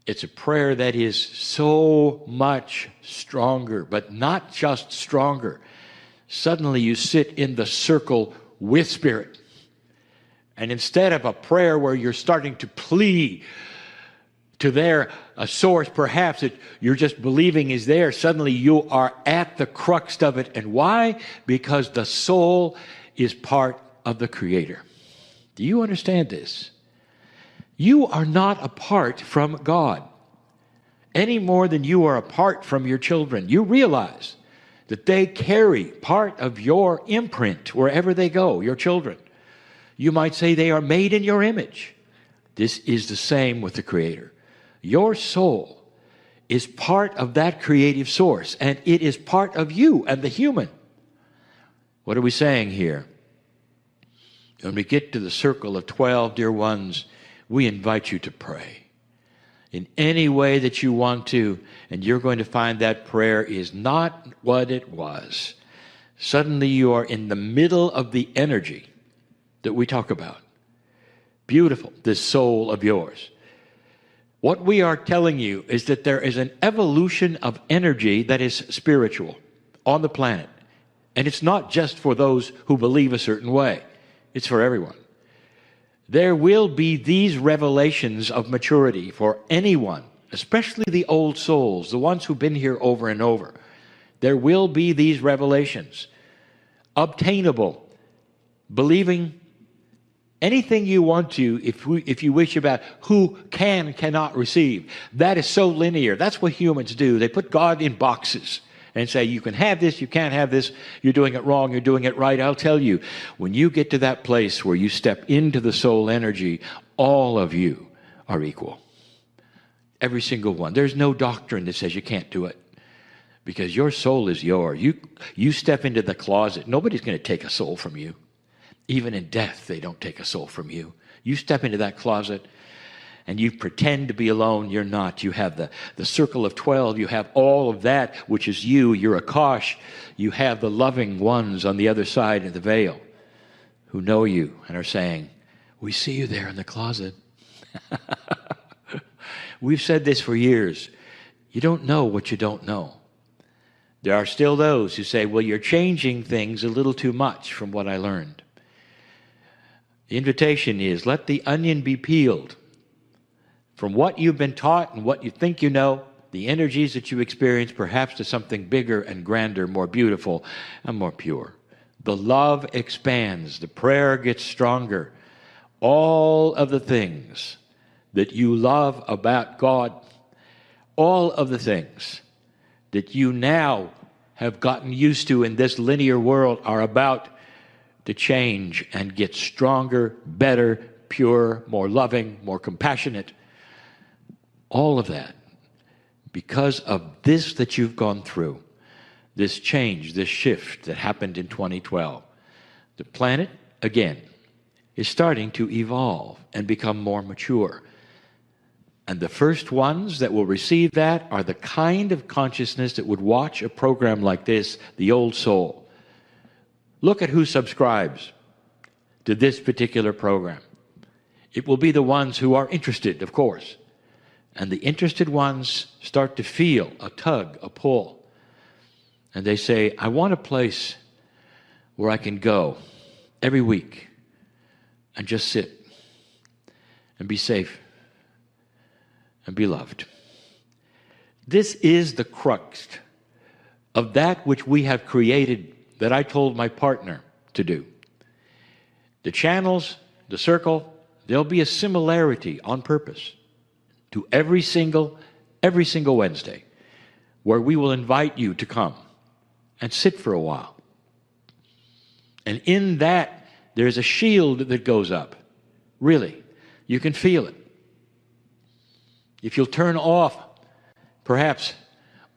It's a prayer that is so much stronger, but not just stronger. Suddenly you sit in the circle with Spirit. And instead of a prayer where you're starting to plead to a source perhaps that you're just believing is there, suddenly you are at the crux of it. And why? Because the soul is part of the Creator. Do you understand this? You are not apart from God any more than you are apart from your children. You realize that they carry part of your imprint wherever they go, your children. You might say they are made in your image. This is the same with the Creator. Your soul is part of that creative source, and it is part of you and the human. What are we saying here? When we get to the circle of 12, dear ones, we invite you to pray in any way that you want to, and you're going to find that prayer is not what it was. Suddenly you are in the middle of the energy that we talk about. Beautiful, this soul of yours. What we are telling you is that there is an evolution of energy that is spiritual on the planet. And it's not just for those who believe a certain way. It's for everyone. There will be these revelations of maturity for anyone, especially the old souls, the ones who've been here over and over. There will be these revelations, obtainable, believing anything you want to, if you wish, about who cannot receive. That is so linear. That's what humans do. They put God in boxes and say, you can have this, you can't have this, you're doing it wrong, you're doing it right. I'll tell you, when you get to that place where you step into the soul energy, all of you are equal. Every single one. There's no doctrine that says you can't do it, because your soul is yours. You step into the closet, nobody's going to take a soul from you. Even in death, they don't take a soul from you. You step into that closet and you pretend to be alone. You're not. You have the circle of 12. You have all of that, which is you. You're Akash. You have the loving ones on the other side of the veil who know you and are saying, we see you there in the closet. We've said this for years. You don't know what you don't know. There are still those who say, well, you're changing things a little too much from what I learned. The invitation is, let the onion be peeled from what you've been taught and what you think you know, the energies that you experience, perhaps to something bigger and grander, more beautiful and more pure. The love expands. The prayer gets stronger. All of the things that you love about God, all of the things that you now have gotten used to in this linear world are about to change and get stronger, better, pure, more loving, more compassionate. All of that because of this that you've gone through, this change, this shift that happened in 2012. The planet, again, is starting to evolve and become more mature. And the first ones that will receive that are the kind of consciousness that would watch a program like this, the old soul. Look at who subscribes to this particular program. It will be the ones who are interested, of course. And the interested ones start to feel a tug, a pull. And they say, I want a place where I can go every week and just sit and be safe and be loved. This is the crux of that which we have created, that I told my partner to do. The channels, the circle, there'll be a similarity on purpose to every single Wednesday, where we will invite you to come and sit for a while. And in that, there's a shield that goes up. Really, you can feel it. If you'll turn off Perhaps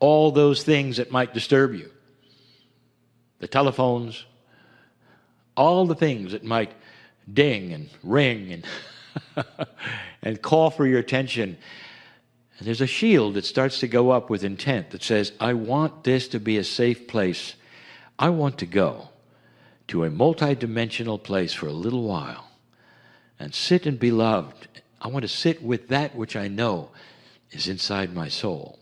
all those things that might disturb you, the telephones, all the things that might ding and ring and, and call for your attention. And there's a shield that starts to go up with intent that says, I want this to be a safe place. I want to go to a multidimensional place for a little while and sit and be loved. I want to sit with that which I know is inside my soul,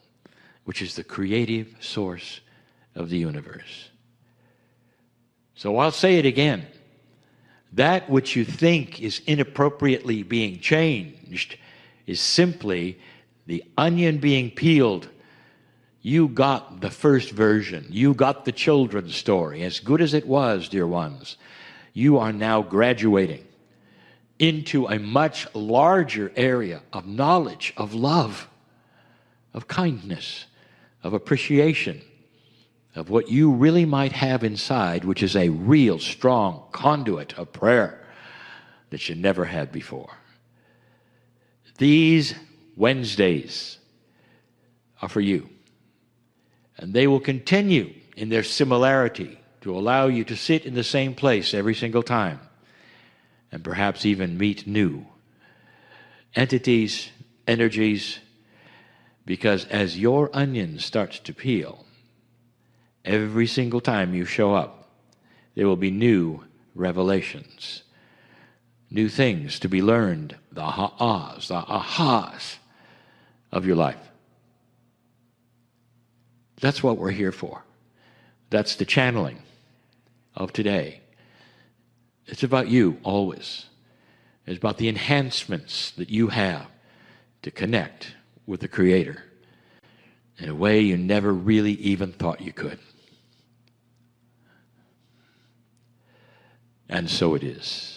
which is the creative source of the universe. So I'll say it again. That which you think is inappropriately being changed is simply the onion being peeled. You got the first version. You got the children's story. As good as it was, dear ones, you are now graduating into a much larger area of knowledge, of love, of kindness, of appreciation, of what you really might have inside, which is a real strong conduit of prayer that you never had before. These Wednesdays are for you, and they will continue in their similarity to allow you to sit in the same place every single time, and perhaps even meet new entities, energies, because as your onion starts to peel, every single time you show up, there will be new revelations, new things to be learned, the ahas of your life. That's what we're here for. That's the channeling of today. It's about you always. It's about the enhancements that you have to connect with the Creator in a way you never really even thought you could. And so it is.